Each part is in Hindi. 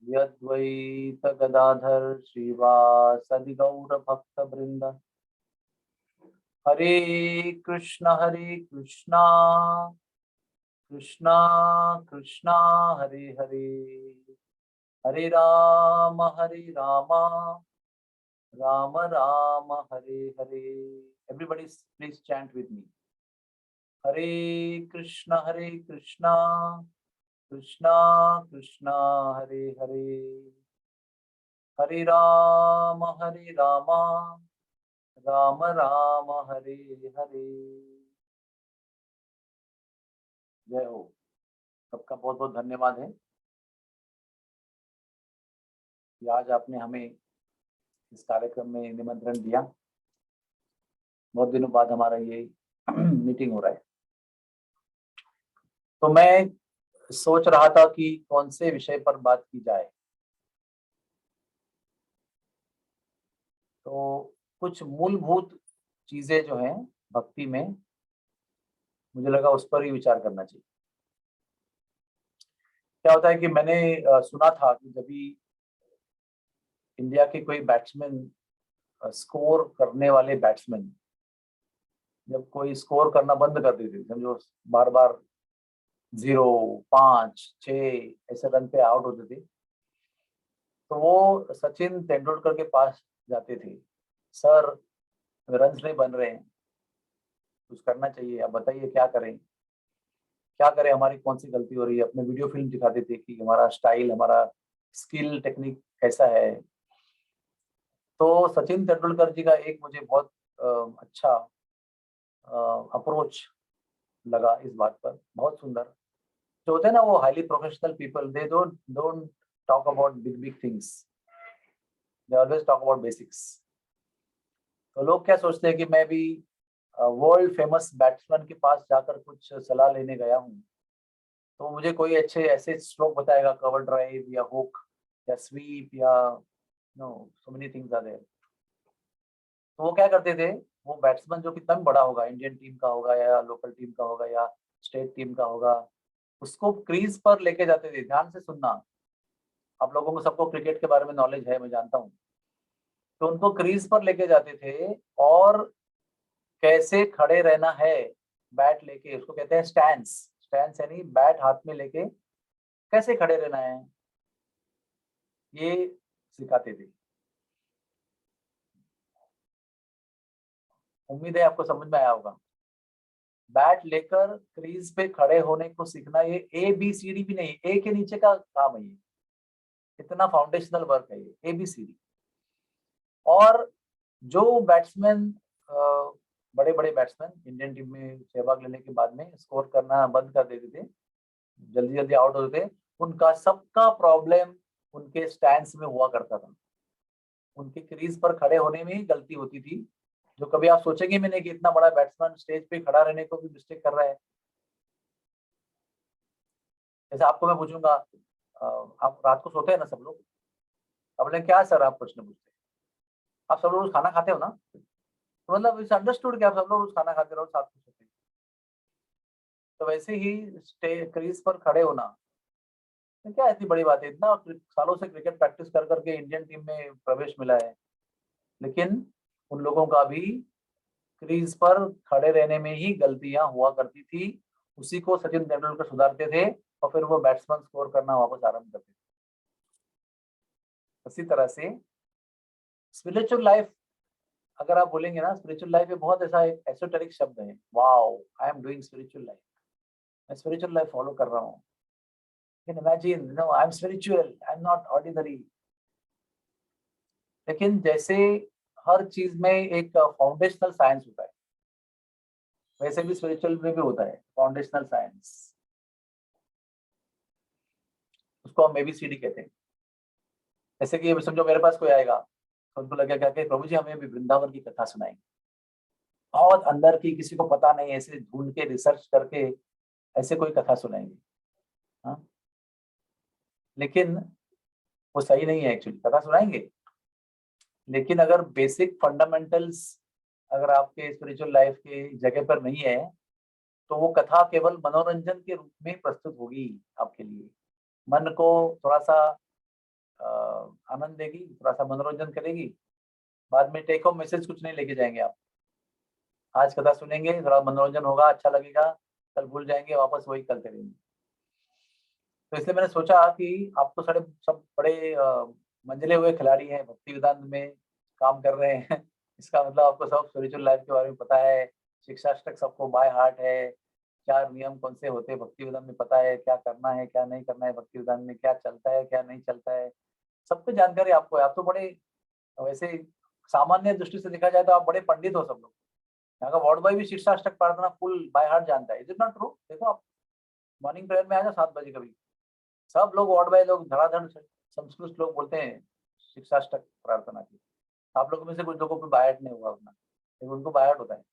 यद्वैत गदाधर श्रीवासदि गौर भक्त वृंद। हरे कृष्णा कृष्णा कृष्णा हरे हरे, हरे Ram Ram Ram Hare Hare. Everybody please chant with me. हरे कृष्णा कृष्णा कृष्णा हरे हरे, हरे राम राम राम हरे हरे। जय हो। सबका बहुत बहुत धन्यवाद है कि आज आपने हमें इस कार्यक्रम में निमंत्रण दिया। बहुत दिनों बाद हमारा ये मीटिंग हो रहा है, तो मैं सोच रहा था कि कौन से विषय पर बात की जाए। तो कुछ मूलभूत चीजें जो हैं भक्ति में, मुझे लगा उस पर ही विचार करना चाहिए। क्या होता है कि मैंने सुना था कि जब भी इंडिया के कोई बैट्समैन, स्कोर करने वाले बैट्समैन जब कोई स्कोर करना बंद कर देते, समझो बार बार 0, 5, 6 ऐसे रन पे आउट होते थे, तो वो सचिन तेंदुलकर के पास जाते थे। सर, रन्स नहीं बन रहे हैं, कुछ करना चाहिए, आप बताइए क्या करें, हमारी कौन सी गलती हो रही है। अपने वीडियो फिल्म दिखाते थे कि हमारा स्टाइल, हमारा स्किल, टेक्निक कैसा है। तो सचिन तेंदुलकर जी का एक मुझे बहुत अच्छा अप्रोच लगा इस बात पर, बहुत सुंदर। जो होते हैं ना वो highly professional people, they don't talk about big things, they always talk about basics. तो लोग क्या सोचते हैं कि मैं भी वर्ल्ड फेमस बैट्समैन के पास जाकर कुछ सलाह लेने गया हूँ, तो मुझे कोई अच्छे ऐसे स्ट्रोक बताएगा, कवर ड्राइव या हुक या स्वीप या no, so many things are there. तो वो क्या करते थे, वो बैट्समैन जो कितना भी बड़ा होगा, इंडियन टीम का होगा या लोकल टीम का होगा या स्टेट टीम का होगा, उसको क्रीज पर लेके जाते थे। ध्यान से सुनना, आप लोगों को सबको क्रिकेट के बारे में नॉलेज है, मैं जानता हूँ। तो उनको क्रीज पर लेके जाते थे और कैसे खड़े रहना है बैट लेके, उसको कहते हैं स्टैंस। स्टैंस यानी बैट हाथ में लेके कैसे खड़े रहना है, ये सिखाते थे। उम्मीद है आपको समझ में आया होगा। बैट लेकर क्रीज पे खड़े होने को सीखना, ये ABCD भी नहीं, ए के नीचे का काम है ये, इतना फाउंडेशनल वर्क है ये ABCD। और जो बैट्समैन, बड़े बड़े बैट्समैन इंडियन टीम में सहभाग लेने के बाद में स्कोर करना बंद कर देते थे, जल्दी जल्दी आउट होते थे, उनका सबका प्रॉब्लम उनके स्टैंड्स में हुआ करता था। उनके क्रीज पर खड़े होने में ही गलती होती थी, जो कभी आप सोचेंगे भी नहीं कि इतना बड़ा बैट्समैन स्टेज पे खड़ा रहने को भी मिस्टेक कर रहा है। जैसे आपको मैं पूछूंगा, आप रात को सोते हैं ना सब लोग, अब बोले क्या सर आप प्रश्न पूछते हैं, आप सब लोग रोज खाना खाते हो ना, तो मतलब इट्स अंडरस्टूड कि आप सब लोग रोज खाना खाते रहो, साथ में सोते हैं। तो वैसे ही क्रीज पर खड़े होना, तो क्या इतनी बड़ी बात है, इतना सालों से क्रिकेट प्रैक्टिस कर करके इंडियन टीम में प्रवेश मिला है, लेकिन उन लोगों का भी क्रीज पर खड़े रहने में ही गलतियां हुआ करती थी। उसी को सचिन तेंदुलकर सुधारते थे और फिर वो बैट्समैन स्कोर करना वापस आरंभ करते थे। इसी तरह से स्पिरिचुअल लाइफ, अगर आप बोलेंगे ना स्पिरिचुअल लाइफ, ये बहुत ऐसा एक एसोटेरिक शब्द है। Wow, I am doing spiritual life, मैं स्पिरिचुअल लाइफ फॉलो कर रहा हूँ। Imagine, no I am spiritual, I am not ordinary. लेकिन जैसे हर चीज में एक फाउंडेशनल साइंस होता है, वैसे भी स्पिरिचुअल में भी होता है फाउंडेशनल साइंस। उसको हम ABCD कहते हैं। जैसे कि अभी समझो मेरे पास कोई आएगा, तो उनको लगेगा कि प्रभु जी हमें भी वृंदावन की कथा सुनाएंगे, बहुत अंदर की, किसी को पता नहीं, ऐसे ढूंढ के रिसर्च करके ऐसे कोई कथा सुनाएंगे। हाँ, लेकिन वो सही नहीं है। एक्चुअली कथा सुनाएंगे, लेकिन अगर बेसिक फंडामेंटल्स अगर आपके स्पिरिचुअल लाइफ के जगह पर नहीं है, तो वो कथा केवल मनोरंजन के रूप में प्रस्तुत होगी आपके लिए, मन को थोड़ा सा आनंद देगी, थोड़ा सा मनोरंजन करेगी। बाद में टेक होम मैसेज कुछ नहीं लेके जाएंगे आप। आज कथा सुनेंगे, थोड़ा मनोरंजन होगा, अच्छा लगेगा, कल भूल जाएंगे, वापस वही करते रहेंगे। तो इसलिए मैंने सोचा कि आप तो सारे सब बड़े मंझले हुए खिलाड़ी हैं, भक्ति वेदांत में काम कर रहे हैं। इसका मतलब आपको सब स्पिरिचुअल लाइफ के बारे में पता है, शिक्षाष्टक सबको बाय हार्ट है, चार नियम कौन से होते हैं भक्ति वेदांत में पता है, क्या करना है क्या नहीं करना है, भक्ति वेदांत में क्या चलता है क्या नहीं चलता है, सब कुछ जानकारी आपको है। आप तो बड़े वैसे सामान्य दृष्टि से देखा जाए तो आप बड़े पंडित हो सब लोग। यहाँ का वार्ड बॉय भी शिक्षाष्टक प्रार्थना फुल बाय हार्ट जानता है। Is it not true? देखो आप मॉर्निंग प्रेयर में आ जाओ 7 बजे कभी, सब लोग वार्ड बॉय लोग धड़ाधड़ संस्कृत लोग बोलते हैं शिक्षाष्टक प्रार्थना की। आप लोगों में से कुछ लोगों को बाय हार्ट नहीं होगा उतना, लेकिन उनको बाय हार्ट होता है।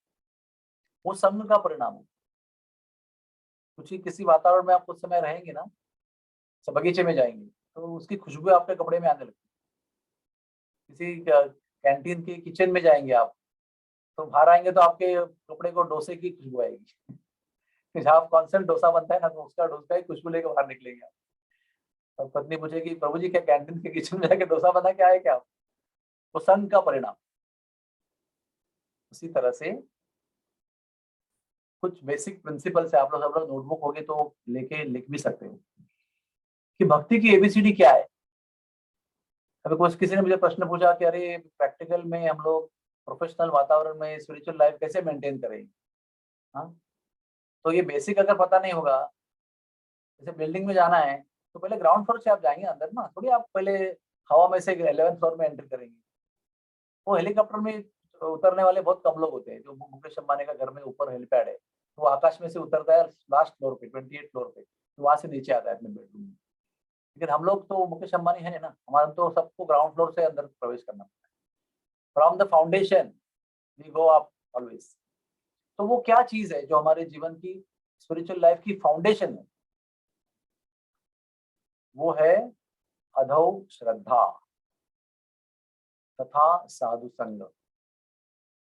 वो संघ का परिणाम है। कुछ ही किसी वातावरण में आप कुछ समय रहेंगे ना, सब बगीचे में जाएंगे तो उसकी खुशबू आपके कपड़े में आने लगती है। किसी कैंटीन के किचन में जाएंगे आप, तो बाहर आएंगे तो आपके कपड़े को डोसे की खुशबू आएगी। जहाँ आप कॉन्सेंट डोसा बनता है ना, तो उसका डोसा की खुशबू लेकर बाहर निकलेंगे आप। और पत्नी पूछेगी प्रभु जी क्या कैंटीन के किचन में जाके डोसा बना के आए क्या? वो संघ का परिणाम। उसी तरह से कुछ बेसिक प्रिंसिपल से आप लोग सब लोग नोटबुक होगे तो लेके लिख भी सकते हो कि भक्ति की एबीसीडी क्या है। अभी कुछ किसी ने मुझे प्रश्न पूछा कि अरे प्रैक्टिकल में हम लोग प्रोफेशनल वातावरण में स्पिरिचुअल लाइफ कैसे मेंटेन करेंगे? हाँ, तो ये बेसिक अगर पता नहीं होगा, जैसे बिल्डिंग में जाना है तो पहले ग्राउंड फ्लोर से आप जाएंगे अंदर ना, थोड़ी आप पहले हवा में से 11th फ्लोर में एंटर करेंगे। वो हेलीकॉप्टर में उतरने वाले बहुत कम लोग होते हैं। जो मुकेश अंबानी का घर में ऊपर हेलीपैड है, तो वो आकाश में से उतरता है लास्ट फ्लोर पे 28 फ्लोर पे, तो वहां से नीचे आता है अपने बेडरूम में। लेकिन हम लोग तो मुकेश अंबानी है ना, हमारा तो सबको ग्राउंड फ्लोर से अंदर प्रवेश करना पड़ता है। From the foundation we go up always. तो वो क्या चीज है जो हमारे जीवन की स्पिरिचुअल लाइफ की फाउंडेशन है? वो है अधौ श्रद्धा तथा साधु संग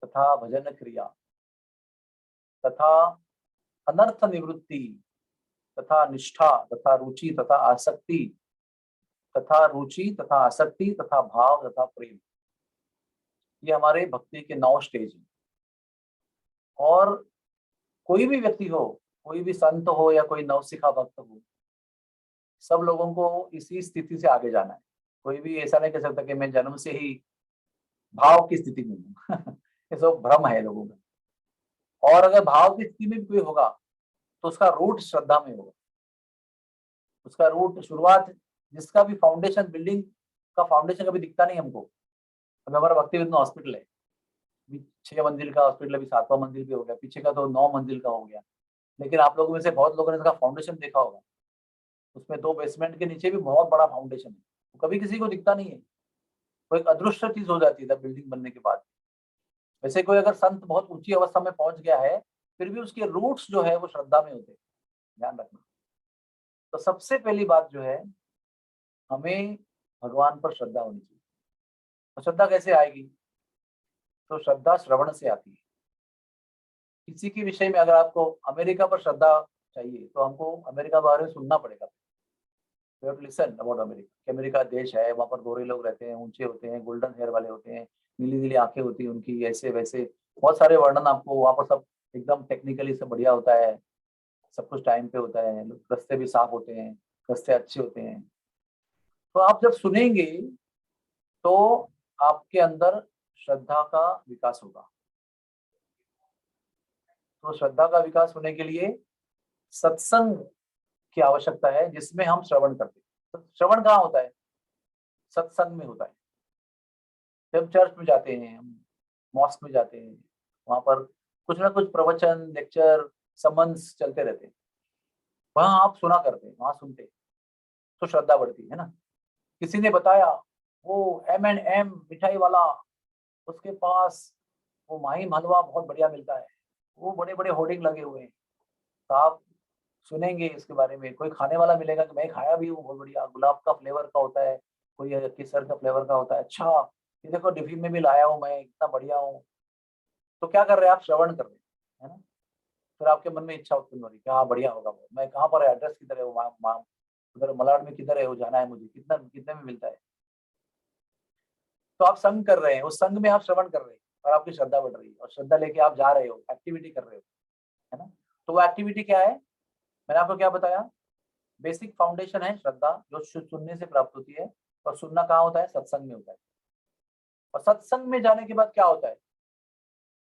तथा भजन क्रिया तथा अनर्थ निवृत्ति तथा निष्ठा तथा रुचि तथा आसक्ति तथा रुचि तथा आसक्ति तथा भाव तथा प्रेम। ये हमारे भक्ति के 9 स्टेज हैं। और कोई भी व्यक्ति हो, कोई भी संत हो या कोई नवसिखा भक्त हो, सब लोगों को इसी स्थिति से आगे जाना है। कोई भी ऐसा नहीं कह सकता कि मैं जन्म से ही भाव की स्थिति में हूँ। ये सब भ्रम है लोगों का। और अगर भाव की स्थिति में भी कोई होगा तो उसका रूट श्रद्धा में होगा। उसका रूट शुरुआत, जिसका भी फाउंडेशन, बिल्डिंग का फाउंडेशन कभी दिखता नहीं हमको। अभी हमारा भक्ति विद्या हॉस्पिटल है, 6 मंजिल का हॉस्पिटल, अभी 7वां मंजिल भी हो गया, पीछे का तो 9 मंजिल का हो गया। लेकिन आप लोगों में से बहुत लोगों ने इसका फाउंडेशन देखा होगा, उसमें 2 बेसमेंट के नीचे भी बहुत बड़ा फाउंडेशन है, तो कभी किसी को दिखता नहीं है। वो एक अदृश्य चीज हो जाती है बिल्डिंग बनने के बाद। वैसे कोई अगर संत बहुत ऊंची अवस्था में पहुंच गया है, फिर भी उसके रूट्स जो है वो श्रद्धा में होते हैं, ध्यान रखना। तो सबसे पहली बात जो है, हमें भगवान पर श्रद्धा होनी चाहिए। तो श्रद्धा कैसे आएगी? तो श्रद्धा श्रवण से आती है। किसी के विषय में अगर आपको अमेरिका पर श्रद्धा चाहिए तो हमको अमेरिका के बारे में सुनना पड़ेगा। You have to listen about America, कि अमेरिका देश है, वहाँ पर गोरे लोग रहते हैं, ऊंचे होते हैं, गोल्डन हेयर वाले होते हैं, नीली नीली आंखें होती हैं उनकी, ऐसे वैसे बहुत सारे वर्णन आपको वहाँ पर, सब एकदम टेक्निकली सब बढ़िया होता है, सब कुछ टाइम पे होता है, रास्ते भी साफ होते हैं, रास्ते अच्छे होते हैं। तो आप जब सुनेंगे तो आपके अंदर श्रद्धा का विकास होगा। तो श्रद्धा का विकास होने के लिए सत्संग की आवश्यकता है, जिसमें हम श्रवण करते हैं। तो श्रवण कहाँ होता है? सत्संग में होता है। जब चर्च में जाते हैं हम, मॉस्क में जाते हैं, वहां पर कुछ ना कुछ प्रवचन, लेक्चर, समन्स चलते रहते हैं, वहां आप सुना करते हैं, वहां सुनते हैं, तो श्रद्धा बढ़ती है ना। किसी ने बताया वो M&M मिठाई वाला, उसके पास वो माहिम हलवा बहुत बढ़िया मिलता है, वो बड़े बड़े होर्डिंग लगे हुए हैं, तो आप सुनेंगे इसके बारे में। कोई खाने वाला मिलेगा कि मैं खाया भी हूँ, बहुत बढ़िया, गुलाब का फ्लेवर का होता है, कोई केसर का फ्लेवर का होता है, अच्छा ये देखो टिफिन में भी लाया हूँ मैं, इतना बढ़िया हूँ। तो क्या कर रहे हैं आप? श्रवण कर रहे हैं, है ना। फिर आपके मन में इच्छा उत्पन्न हो रही है, हाँ बढ़िया होगा वो, मैं कहाँ पर है, एड्रेस किधर है, वो उधर मलाड में किधर है, वो जाना है मुझे, कितने में मिलता है। तो आप संग कर रहे हैं, उस संग में आप श्रवण कर रहे हैं और आपकी श्रद्धा बढ़ रही है, और श्रद्धा लेके आप जा रहे हो, एक्टिविटी कर रहे हो, है ना। तो वो एक्टिविटी क्या है, मैंने आपको क्या बताया, बेसिक फाउंडेशन है श्रद्धा, जो सुनने से प्राप्त होती है। और सुनना कहाँ होता है, सत्संग में होता है। और सत्संग में जाने के बाद क्या होता है,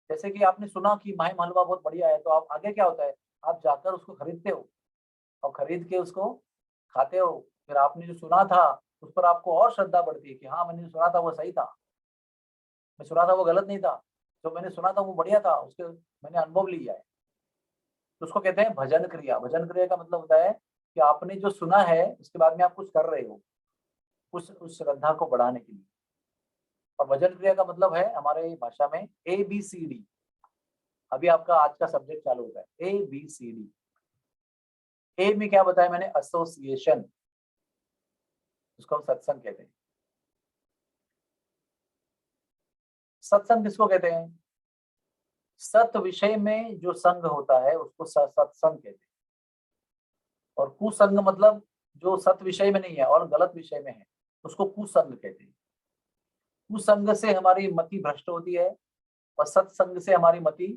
जैसे कि आपने सुना कि माहिम हलवा बहुत बढ़िया है, तो आप आगे क्या होता है, आप जाकर उसको खरीदते हो और खरीद के उसको खाते हो। फिर आपने जो सुना था उस पर आपको और श्रद्धा बढ़ती है कि हाँ मैंने जो सुना था वो सही था, मैं सुना था वो गलत नहीं था, जो मैंने सुना था वो बढ़िया था, उसके मैंने अनुभव लिया है। तो उसको कहते हैं भजन क्रिया। भजन क्रिया का मतलब होता है कि आपने जो सुना है उसके बाद में आप कुछ कर रहे हो उस श्रद्धा को बढ़ाने के लिए। और भजन क्रिया का मतलब है हमारे भाषा में ABCD। अभी आपका आज का सब्जेक्ट चालू होता है ABCD। ए में क्या बताया मैंने, एसोसिएशन, उसको हम सत्संग कहते हैं। सत्संग किसको कहते हैं, सत विषय में जो संग होता है उसको सत्संग कहते हैं। और कुसंग मतलब जो सत विषय में नहीं है और गलत विषय में है, उसको कुसंग कहते हैं। कुसंग से हमारी मति भ्रष्ट होती है और सत्संग से हमारी मति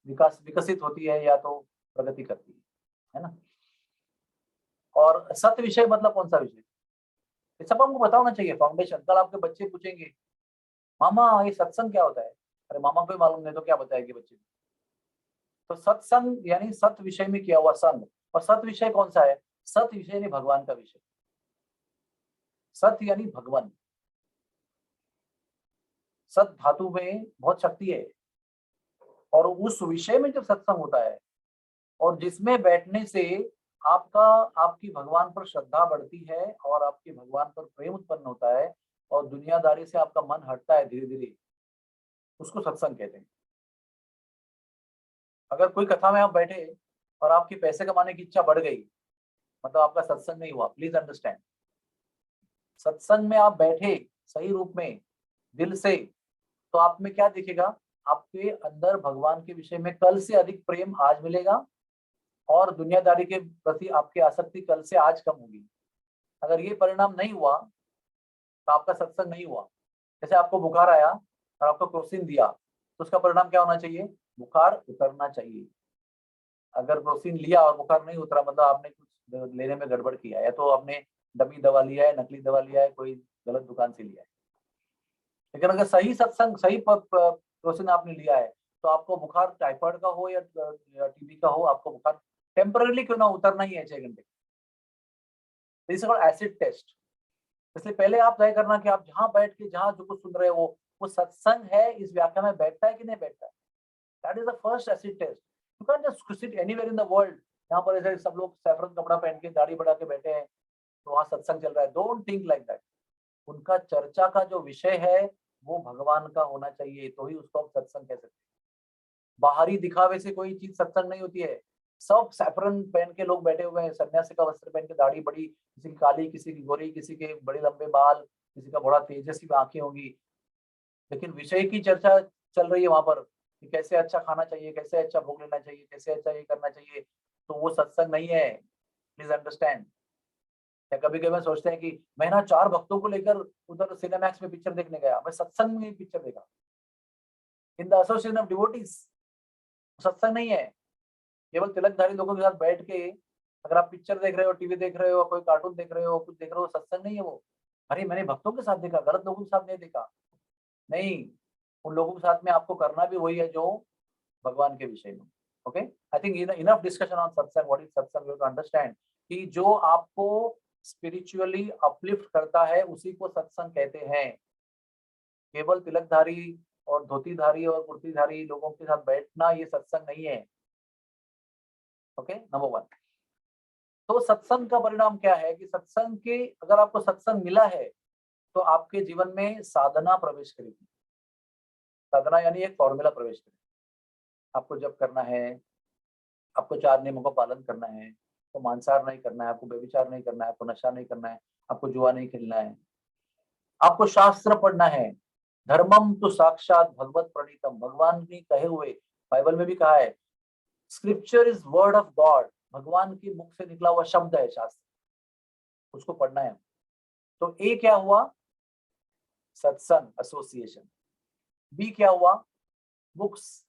विकसित होती है या तो प्रगति करती है ना। और सत विषय मतलब कौन सा विषय, ये सब हमको पता होना चाहिए, फाउंडेशन। कल आपके बच्चे पूछेंगे मामा ये सत्संग क्या होता है, अरे मामा को ही मालूम नहीं तो क्या बताएंगे बच्चे। तो सत्संग यानी सत विषय में किया हुआ संग। और सत विषय कौन सा है, सत विषय यानी भगवान का विषय, सत यानी भगवान। सत धातु में बहुत शक्ति है, और उस विषय में जब सत्संग होता है और जिसमें बैठने से आपका आपकी भगवान पर श्रद्धा बढ़ती है और आपके भगवान पर प्रेम उत्पन्न होता है और दुनियादारी से आपका मन हटता है धीरे धीरे, उसको सत्संग कहते हैं। अगर कोई कथा में आप बैठे और आपकी पैसे कमाने की इच्छा बढ़ गई, मतलब आपका सत्संग नहीं हुआ। प्लीज अंडरस्टैंड, सत्संग में आप बैठे सही रूप में दिल से, तो आप में क्या दिखेगा, आपके अंदर भगवान के विषय में कल से अधिक प्रेम आज मिलेगा और दुनियादारी के प्रति आपकी आसक्ति कल से आज कम होगी। अगर ये परिणाम नहीं हुआ तो आपका सत्संग नहीं हुआ। जैसे आपको बुखार आया और आपको क्रोसिन दिया, तो उसका परिणाम क्या होना चाहिए, बुखार उतरना चाहिए। अगर क्रोसिन लिया और बुखार नहीं उतरा, मतलब आपने कुछ लेने में गड़बड़ किया है, या तो आपने डमी दवा लिया है, नकली दवा लिया है, कोई गलत दुकान से लिया है। लेकिन अगर सही सत्संग सही क्रोसिन आपने लिया है, तो आपको बुखार टाइफाइड का हो या TB का हो, आपको बुखार टेम्पररी क्यों ना उतरना ही है 6 घंटे। This is called acid test. इसलिए पहले आप तय करना कि आप जहां बैठ के जहां जो कुछ सुन रहे हो वो सत्संग है, इस व्याख्या में बैठता है कि नहीं बैठता है। That is the first acid test. You can just sit anywhere in the world, यहाँ पर ऐसे सब लोग सैफरन कपड़ा पहन के दाढ़ी बढ़ा के बैठे हैं तो वहां सत्संग चल रहा है। Don't think like that. उनका चर्चा का जो विषय है वो भगवान का होना चाहिए, तो ही उसको आप सत्संग कह सकते हैं। बाहरी दिखावे से कोई चीज सत्संग नहीं होती है। सब सैफरन पहन के लोग बैठे हुए हैं, सन्यासी का वस्त्र पहन के, दाढ़ी बड़ी, किसी की काली, किसी की गोरी, किसी के बड़े लंबे बाल, किसी का बड़ा तेजस्वी आंखें होंगी, लेकिन विषय की चर्चा चल रही है वहां पर कि कैसे अच्छा खाना चाहिए, कैसे अच्छा भोग लेना चाहिए, कैसे अच्छा ये करना चाहिए, तो वो सत्संग नहीं है। Please understand. या कभी कभी सोचते हैं कि मैं ना 4 भक्तों को लेकर उधर सिनेमैक्स में पिक्चर देखने गया, मैं सत्संग में पिक्चर देखा, in the association of devotees. सत्संग नहीं है। केवल तिलकधारी लोगों के साथ बैठ के अगर आप पिक्चर देख रहे हो, टीवी देख रहे हो, कोई कार्टून देख रहे हो, कुछ देख रहे हो, सत्संग नहीं है वो। अरे मैंने भक्तों के साथ देखा, गलत लोगों के साथ नहीं देखा। नहीं, उन लोगों के साथ में आपको करना भी वही है जो भगवान के विषय में। Okay, I think enough discussion on सत्संग। व्हाट इज सत्संग, यू टू अंडरस्टैंड कि जो आपको स्पिरिचुअली अपलिफ्ट करता है उसी को सत्संग कहते हैं। केवल तिलकधारी और धोतीधारी और कुर्तीधारी लोगों के साथ बैठना ये सत्संग नहीं है। Okay, number 1। तो सत्संग का परिणाम क्या है कि सत्संग के, अगर आपको सत्संग मिला है तो आपके जीवन में साधना प्रवेश करेगी। साधना यानी एक फॉर्मूला प्रवेश करेगी। आपको जब करना है, आपको 4 नियमों का पालन करना है, आपको मांसाहार नहीं करना है, आपको व्यभिचार नहीं करना है, आपको नशा नहीं करना है, आपको जुआ नहीं खेलना है, आपको शास्त्र पढ़ना है। धर्मम तो साक्षात भगवत प्रणीतम, भगवान ने कहे हुए, बाइबल में भी कहा है, scripture is word of God, भगवान के मुख से निकला हुआ शब्द है शास्त्र, उसको पढ़ना है। तो ए क्या हुआ, सत्संग एसोसिएशन। बी क्या हुआ, बुक्स,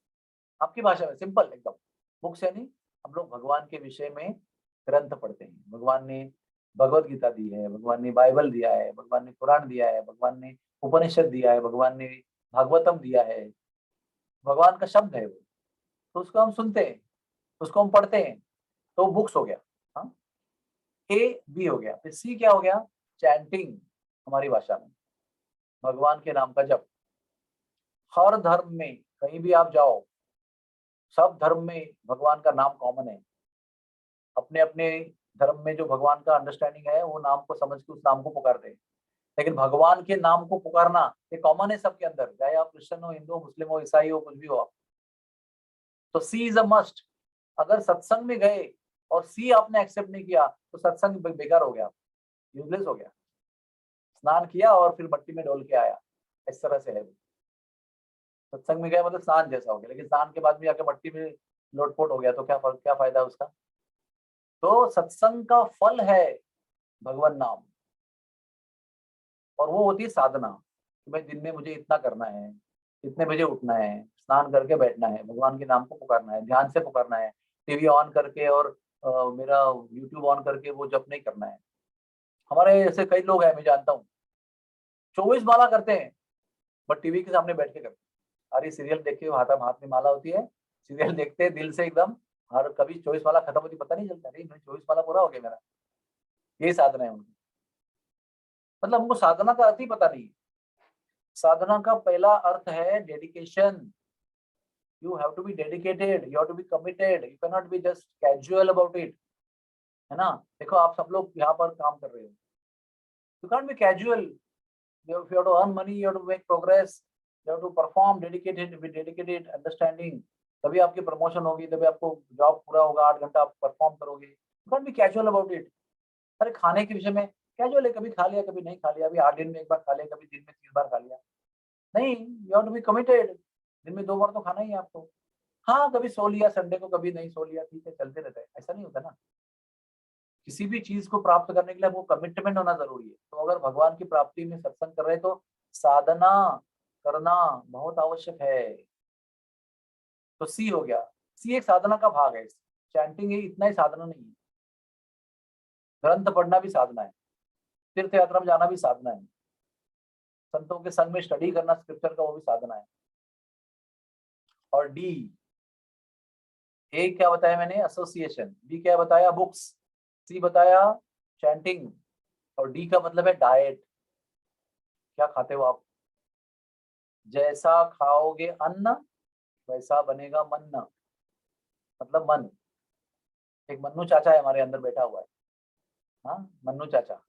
आपकी भाषा में सिंपल एकदम। बुक्स यानी हम लोग भगवान के विषय में ग्रंथ पढ़ते हैं। भगवान ने भगवत गीता दी है, भगवान ने बाइबल दिया है, भगवान ने कुरान दिया है, भगवान ने उपनिषद दिया है, भगवान ने भागवतम दिया है, भगवान का शब्द है वो, तो उसको हम सुनते हैं, उसको हम पढ़ते हैं, तो बुक्स हो गया। हाँ, ए बी हो गया। फिर सी क्या हो गया, चैंटिंग, हमारी भाषा में भगवान के नाम का जप। हर धर्म में कहीं भी आप जाओ, सब धर्म में भगवान का नाम कॉमन है। अपने अपने धर्म में जो भगवान का अंडरस्टैंडिंग है वो नाम को समझ के उस नाम को पुकारते हैं, लेकिन भगवान के नाम को पुकारना ये कॉमन है सबके अंदर, चाहे आप क्रिश्चियन हो, हिंदू हो, मुस्लिम हो, ईसाई हो, कुछ भी हो आप। तो सी इज अ मस्ट। अगर सत्संग में गए और सी आपने एक्सेप्ट नहीं किया तो सत्संग बेकार हो गया, यूजलेस हो गया। स्नान किया और फिर मट्टी में डोल के आया, इस तरह से है। सत्संग में गए मतलब स्नान जैसा हो गया, लेकिन स्नान के बाद भी आके मट्टी में लोटपोट हो गया तो क्या फर्क, क्या फायदा उसका। तो सत्संग का फल है भगवान नाम, और वो होती है साधना कि भाई दिन में मुझे इतना करना है, इतने बजे उठना है, स्नान करके बैठना है, भगवान के नाम को पुकारना है, ध्यान से पुकारना है, टीवी ऑन करके और मेरा यूट्यूब ऑन करके वो जप नहीं करना है। हमारे ऐसे कई लोग हैं, मैं जानता हूँ, 24 माला करते हैं बट टीवी के सामने बैठ के करते हैं। अरे सीरियल देख के हाथ हाथ में माला होती है, सीरियल देखते हैं दिल से एकदम, और कभी 24 माला खत्म होती पता नहीं चलता, नहीं 24 माला पूरा हो गया मेरा। ये साधना है उनकी, मतलब हमको साधना का अर्थ ही पता नहीं है। साधना का पहला अर्थ है dedication. You have to be dedicated, you have to be committed, you cannot be just casual about it, है ना। देखो आप सब लोग यहाँ पर काम कर रहे हो, you can't be casual, you have to earn money, you have to make progress, you have to perform dedicated with dedicated understanding, तभी आपकी प्रमोशन होगी, तभी आपको जॉब पूरा होगा, 8 घंटा आप परफॉर्म करोगे। You can't be casual about it। अरे खाने के विषय में कैजुअल है, कभी खा लिया कभी नहीं खा लिया, अभी 8 दिन में 1 बार खा लिया, कभी दिन में 3 बार खा लिया, नहीं, you have to be committed, दिन में 2 बार तो खाना ही है आपको। हाँ कभी सो लिया संडे को, कभी नहीं सो लिया, ठीक है, चलते रहता है, ऐसा नहीं होता ना। किसी भी चीज को प्राप्त करने के लिए वो कमिटमेंट होना जरूरी है। तो अगर भगवान की प्राप्ति में सत्संग कर रहे तो साधना करना बहुत आवश्यक है। तो सी हो गया, सी एक साधना का भाग है। चैंटिंग इतना ही साधना नहीं है, ग्रंथ पढ़ना भी साधना है, तीर्थ यात्रा में जाना भी साधना है, संतों के संग में स्टडी करना स्क्रिप्चर का वो भी साधना है। और डी, ए क्या बताया मैंने, एसोसिएशन, बी क्या बताया, बुक्स, सी बताया चैंटिंग, और डी का मतलब है डाइट, क्या खाते हो आप। जैसा खाओगे अन्न वैसा बनेगा मन, मतलब मन। एक मन्नू चाचा है हमारे अंदर बैठा हुआ है, हाँ मन्नू चाचा,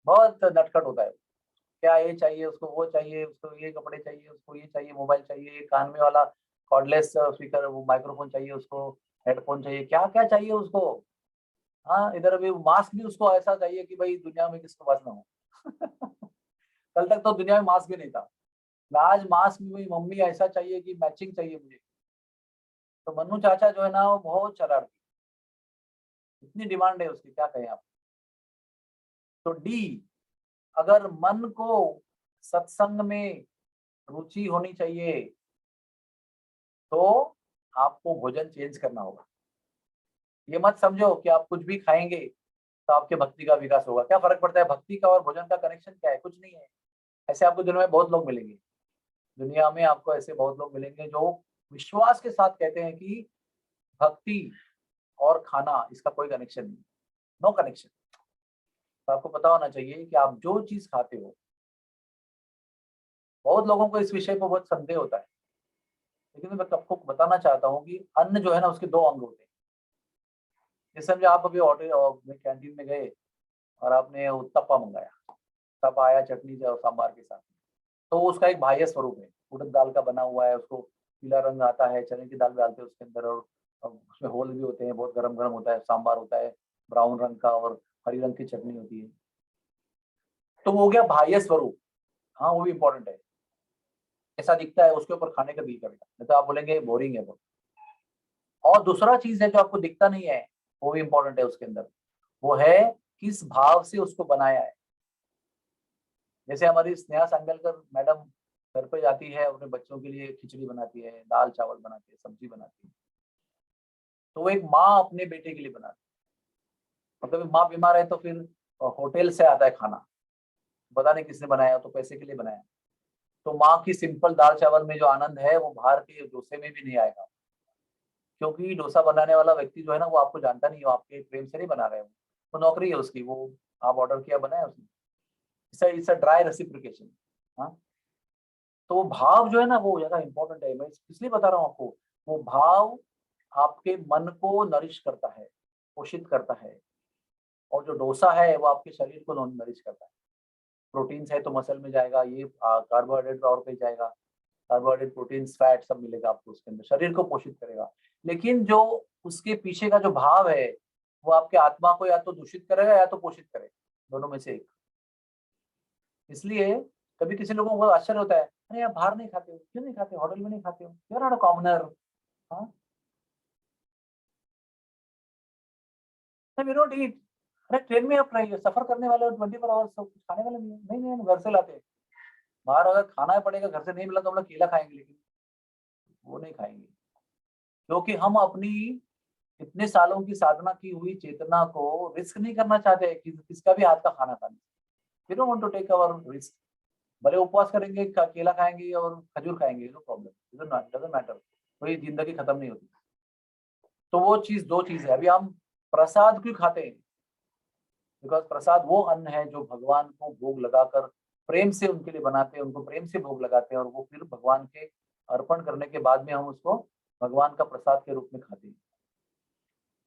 बहुत नटखट होता है। क्या ये चाहिए उसको, वो चाहिए उसको, ये कपड़े चाहिए उसको, ये चाहिए, मोबाइल चाहिए, कान में वाला कॉर्डलेस स्पीकर वो माइक्रोफोन चाहिए उसको, हेडफोन चाहिए, क्या क्या चाहिए उसको। हाँ इधर अभी मास्क भी उसको ऐसा चाहिए कि भाई दुनिया में किसके पास ना हो। कल तक तो दुनिया में मास्क भी नहीं था, आज मास्क भी मेरी मम्मी ऐसा चाहिए कि मैचिंग चाहिए मुझे। तो मन्नू चाचा जो है ना वो बहुत शरारती, इतनी डिमांड है उसकी, क्या कहें आप। तो डी, अगर मन को सत्संग में रुचि होनी चाहिए तो आपको भोजन चेंज करना होगा। ये मत समझो कि आप कुछ भी खाएंगे तो आपके भक्ति का विकास होगा, क्या फर्क पड़ता है, भक्ति का और भोजन का कनेक्शन क्या है, कुछ नहीं है। ऐसे आपको दुनिया में बहुत लोग मिलेंगे, दुनिया में आपको ऐसे बहुत लोग मिलेंगे जो विश्वास के साथ कहते हैं कि भक्ति और खाना इसका कोई कनेक्शन नहीं, नो कनेक्शन। तो आपको पता होना चाहिए कि आप जो चीज खाते हो, बहुत लोगों को इस विषय पर बहुत संदेह होता है, लेकिन मैं आपको बताना चाहता हूँ कि अन्न जो है ना उसके 2 अंग होते हैं। जैसे समझे आप अभी होटल में कैंटीन में गए और आपने उत्तप्पा मंगाया, उत्तप्पा आया चटनी और सांबार के साथ, तो उसका एक बाह्य स्वरूप है, उड़द दाल का बना हुआ है, उसको पीला रंग आता है, चने की दाल डालते हैं उसके अंदर, और उसमें होल भी होते हैं, बहुत गरम गरम होता है, सांबार होता है ब्राउन रंग का, और हरी रंग की चटनी होती है। तो वो हो गया बाह्य स्वरूप, हाँ वो भी इंपॉर्टेंट है, ऐसा दिखता है उसके ऊपर खाने का दिल करेगा, नहीं तो आप बोलेंगे बोरिंग है बहुत। और दूसरा चीज है जो आपको दिखता नहीं है, वो भी इंपॉर्टेंट है उसके अंदर, वो है किस भाव से उसको बनाया है। जैसे हमारी स्नेहा सांगलकर मैडम घर पे जाती है, अपने बच्चों के लिए खिचड़ी बनाती है, दाल चावल बनाती है, सब्जी बनाती है, तो वो एक माँ अपने बेटे के लिए बनाती है। और कभी माँ बीमार है तो फिर होटल से आता है खाना, पता नहीं किसने बनाया, तो पैसे के लिए बनाया। तो माँ की सिंपल दाल चावल में जो आनंद है वो बाहर के डोसे में भी नहीं आएगा, क्योंकि डोसा बनाने वाला व्यक्ति जो है ना, वो आपको जानता नहीं, वो आपके प्रेम से नहीं बना रहे हो, वो नौकरी है उसकी, वो आप ऑर्डर किया बनाया उसने, इट्स अ ड्राई रेसिप्रिकेशन। हाँ, तो वो भाव जो है ना वो ज्यादा इंपॉर्टेंट है, मैं इसलिए बता रहा हूँ आपको। वो भाव आपके मन को नरिश करता है, पोषित करता है। और जो डोसा है वो आपके शरीर को नरिश करता है। प्रोटीन्स है तो मसल में जाएगा, ये कार्बोहाइड्रेट और पे जाएगा, कार्बोहाइड्रेट प्रोटीन्स फैट सब मिलेगा आपको उसके अंदर, शरीर को पोषित करेगा। लेकिन जो उसके पीछे का जो भाव है वो आपके आत्मा को या तो दूषित करेगा या तो पोषित करेगा, दोनों में से एक। इसलिए कभी किसी लोगों को बहुत आश्चर्य होता है, अरे आप बाहर नहीं खाते हो, क्यों नहीं खाते, होटल में नहीं खाते हो, you are not a commoner. हाँ, वी डोंट ईट। अरे ट्रेन में आप रहिए, सफर करने वाले हो, 24 आवर्स सब कुछ खाने वाले नहीं है। नहीं नहीं, हम घर से लाते हैं। बाहर अगर खाना पड़ेगा, घर से नहीं मिला तो हम लोग केला खाएंगे, लेकिन वो नहीं खाएंगे, क्योंकि हम अपनी इतने सालों की साधना की हुई चेतना को रिस्क नहीं करना चाहते कि किसका भी हाथ का खाना खाने। We don't want to take our risk. भले उपवास करेंगे, केला खाएंगे और खजूर खाएंगे, नो प्रॉब्लम, डजंट मैटर, कोई जिंदगी खत्म नहीं होती। तो वो चीज, दो चीज है। अभी हम प्रसाद क्यों खाते हैं? बिकॉज प्रसाद वो अन्न है जो भगवान को भोग लगाकर प्रेम से उनके लिए बनाते हैं, उनको प्रेम से भोग लगाते हैं, और वो फिर भगवान के अर्पण करने के बाद में हम उसको भगवान का प्रसाद के रूप में खाते हैं।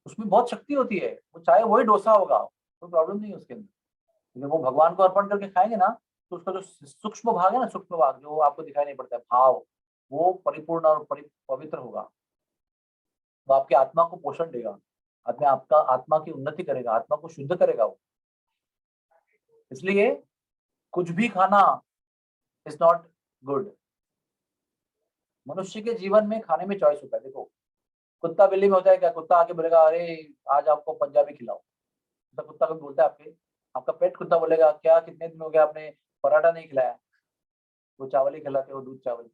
उसमें बहुत शक्ति होती है, वो चाहे वही डोसा होगा, कोई प्रॉब्लम नहीं है उसके अंदर। लेकिन वो भगवान को अर्पण करके खाएंगे ना, तो उसका जो सूक्ष्म भाग है ना, सूक्ष्म भाग जो आपको दिखाई नहीं पड़ता है, भाव, वो परिपूर्ण और पवित्र होगा। वो आपके आत्मा को पोषण देगा, आत्मा आपका आत्मा की उन्नति करेगा, आत्मा को शुद्ध करेगा वो। इसलिए कुछ भी खाना इज नॉट गुड। मनुष्य के जीवन में खाने में चॉइस होता है। देखो, कुत्ता बिल्ली में होता है क्या? कुत्ता आके बोलेगा अरे आज आपको पंजाबी खिलाओ, तो कुत्ता कभी बोलता है आपके? आपका पेट कुत्ता बोलेगा क्या कितने दिन हो गया आपने पराठा नहीं खिलाया, वो चावल ही खिलाते हो, दूध चावल,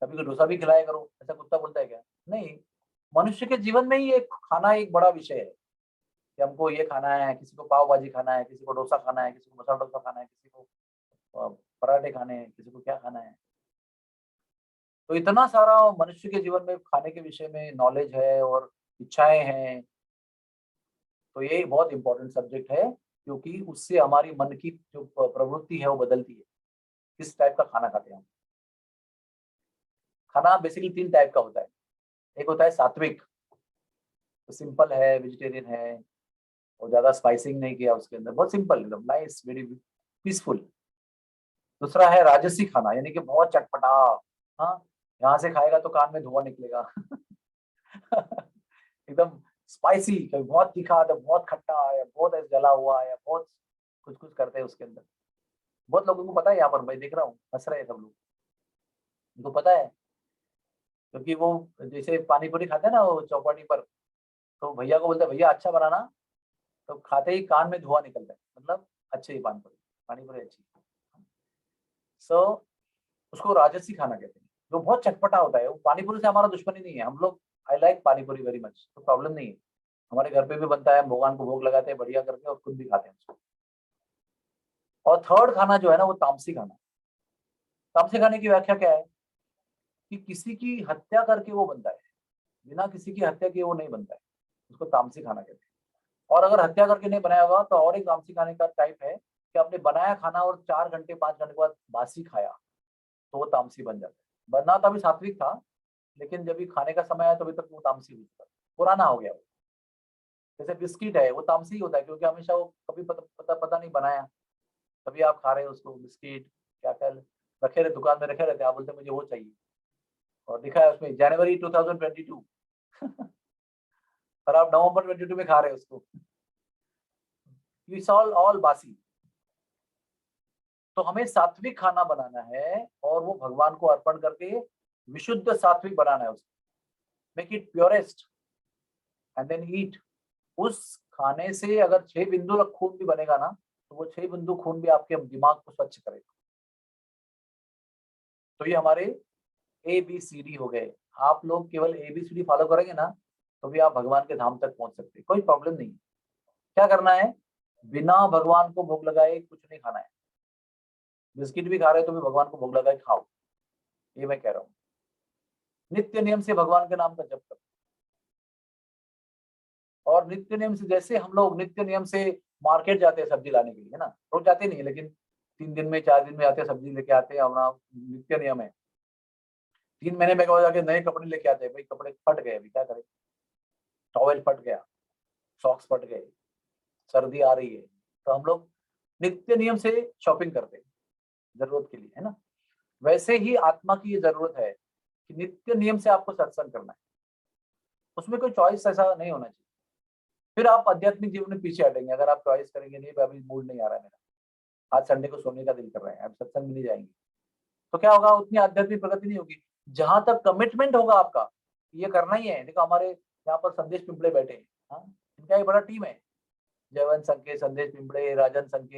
कभी तो डोसा भी खिलाया करो, ऐसा कुत्ता बोलता है क्या? नहीं। मनुष्य के जीवन में ही एक खाना एक बड़ा विषय है कि हमको ये खाना है, किसी को पाव भाजी खाना है, किसी को डोसा खाना है, किसी को मसाला डोसा खाना है, किसी को पराठे खाने हैं, किसी को क्या खाना है। तो इतना सारा मनुष्य के जीवन में खाने के विषय में नॉलेज है और इच्छाएं हैं। तो ये बहुत इंपॉर्टेंट सब्जेक्ट है, क्योंकि उससे हमारी मन की जो प्रवृत्ति है वो बदलती है, किस टाइप का खाना खाते हैं हम। खाना बेसिकली 3 टाइप का होता है। एक होता है सात्विक, तो सिंपल है, वेजिटेरियन है, और ज्यादा स्पाइसिंग नहीं किया उसके अंदर, बहुत सिंपल, एकदम नाइस, वेरी पीसफुल। दूसरा है राजसी खाना, यानी कि बहुत चटपटा। हाँ, यहाँ से खाएगा तो कान में धुआं निकलेगा। एकदम स्पाइसी, कभी बहुत तीखा तो बहुत खट्टा, या बहुत ऐसे जला हुआ, या बहुत कुछ कुछ करते हैं उसके अंदर। बहुत लोगों को पता है, यहाँ पर मैं देख रहा हूँ हंस रहे हैं सब लोग, उनको पता है। क्योंकि वो जैसे पानी पूरी खाते हैं ना वो चौपाटी पर, तो भैया को बोलते हैं भैया अच्छा बनाना, तो खाते ही कान में धुआं निकलता है, मतलब अच्छी ही पानी पूरी अच्छी। सो उसको राजसी खाना कहते हैं, जो बहुत चटपटा होता है। वो पानी पूरी से हमारा दुश्मनी नहीं है, हम लोग आई लाइक पानी पूरी वेरी मच, तो प्रॉब्लम नहीं है। हमारे घर पे भी बनता है, भगवान को भोग लगाते हैं बढ़िया करके, और खुद भी खाते हैं उसको। और थर्ड खाना जो है ना वो तामसी खाना। तामसी खाने की व्याख्या क्या है? कि किसी की हत्या करके वो बनता है, बिना किसी की हत्या किए वो नहीं बनता है, उसको तामसी खाना कहते हैं। और अगर हत्या करके नहीं बनाया होगा तो और एक तामसी खाने का टाइप है कि आपने बनाया खाना और 4 घंटे 5 घंटे के बाद बासी खाया, तो वो तामसी बन जाता है। बनना तो अभी सात्विक था, लेकिन जब भी खाने का समय आया तो अभी तक वो तामसी हो चुका है, पुराना हो गया वो। जैसे बिस्किट है, वो तामसी होता है, क्योंकि हमेशा वो कभी पता नहीं बनाया, तभी आप खा रहे हो उसको। बिस्किट क्या क्या रखे रहे, दुकान में रखे रहते हैं, आप बोलते हैं मुझे वो चाहिए, और लिखा है उसमें जनवरी 2022। और आप नवंबर 22 में खा रहे हो उसको। इट्स ऑल बासी। तो हमें सात्विक खाना बनाना है, और वो भगवान को अर्पण करके विशुद्ध सात्विक बनाना है उसको, make it purest. And then eat. उस खाने से अगर 6 बिंदु खून भी बनेगा ना, तो वो 6 बिंदु खून भी आपके दिमाग को स्वच्छ करेगा। तो ये हमारे ABCD हो गए। आप लोग केवल ABCD फॉलो करेंगे ना, तो भी आप भगवान के धाम तक पहुंच सकते हैं, कोई प्रॉब्लम नहीं। क्या करना है? बिना भगवान को भोग लगाए कुछ नहीं खाना है। बिस्किट भी खा रहे हो तो भी भगवान को भोग लगाए खाओ, ये मैं कह रहा हूँ। नित्य नियम से भगवान के नाम का जप करो। और नित्य नियम से, जैसे हम लोग नित्य नियम से मार्केट जाते हैं सब्जी लाने के लिए, है ना, रोज जाते नहीं, लेकिन 3 दिन में 4 दिन में आते हैं, सब्जी लेके आते हैं, अपना नित्य नियम है। 3 महीने में जाके नए कपड़े लेके आते हैं, भाई कपड़े फट गए, अभी क्या करें, टॉवेल फट गया, सॉक्स फट गए, सर्दी आ रही है, तो हम लोग नित्य नियम से शॉपिंग करते हैं जरूरत के लिए, है ना। वैसे ही आत्मा की ये जरूरत है कि नित्य नियम से आपको सत्संग करना है, उसमें कोई चॉइस ऐसा नहीं होना चाहिए। फिर आप आध्यात्मिक जीवन में पीछे हटेंगे अगर आप चॉइस करेंगे, नहीं अभी मूड नहीं आ रहा है मेरा, आज संडे को सोने का दिल कर रहा है, अब सत्संग में नहीं जाएंगे, तो क्या होगा, उतनी आध्यात्मिक प्रगति नहीं होगी। जहां तक कमिटमेंट होगा आपका, ये करना ही है। देखो हमारे यहाँ पर संदेश पिंपड़े बैठे हैं, हाँ, इनका एक बड़ा टीम है, जयवंत संघ, संदेश पिंपड़े, राजन संघ,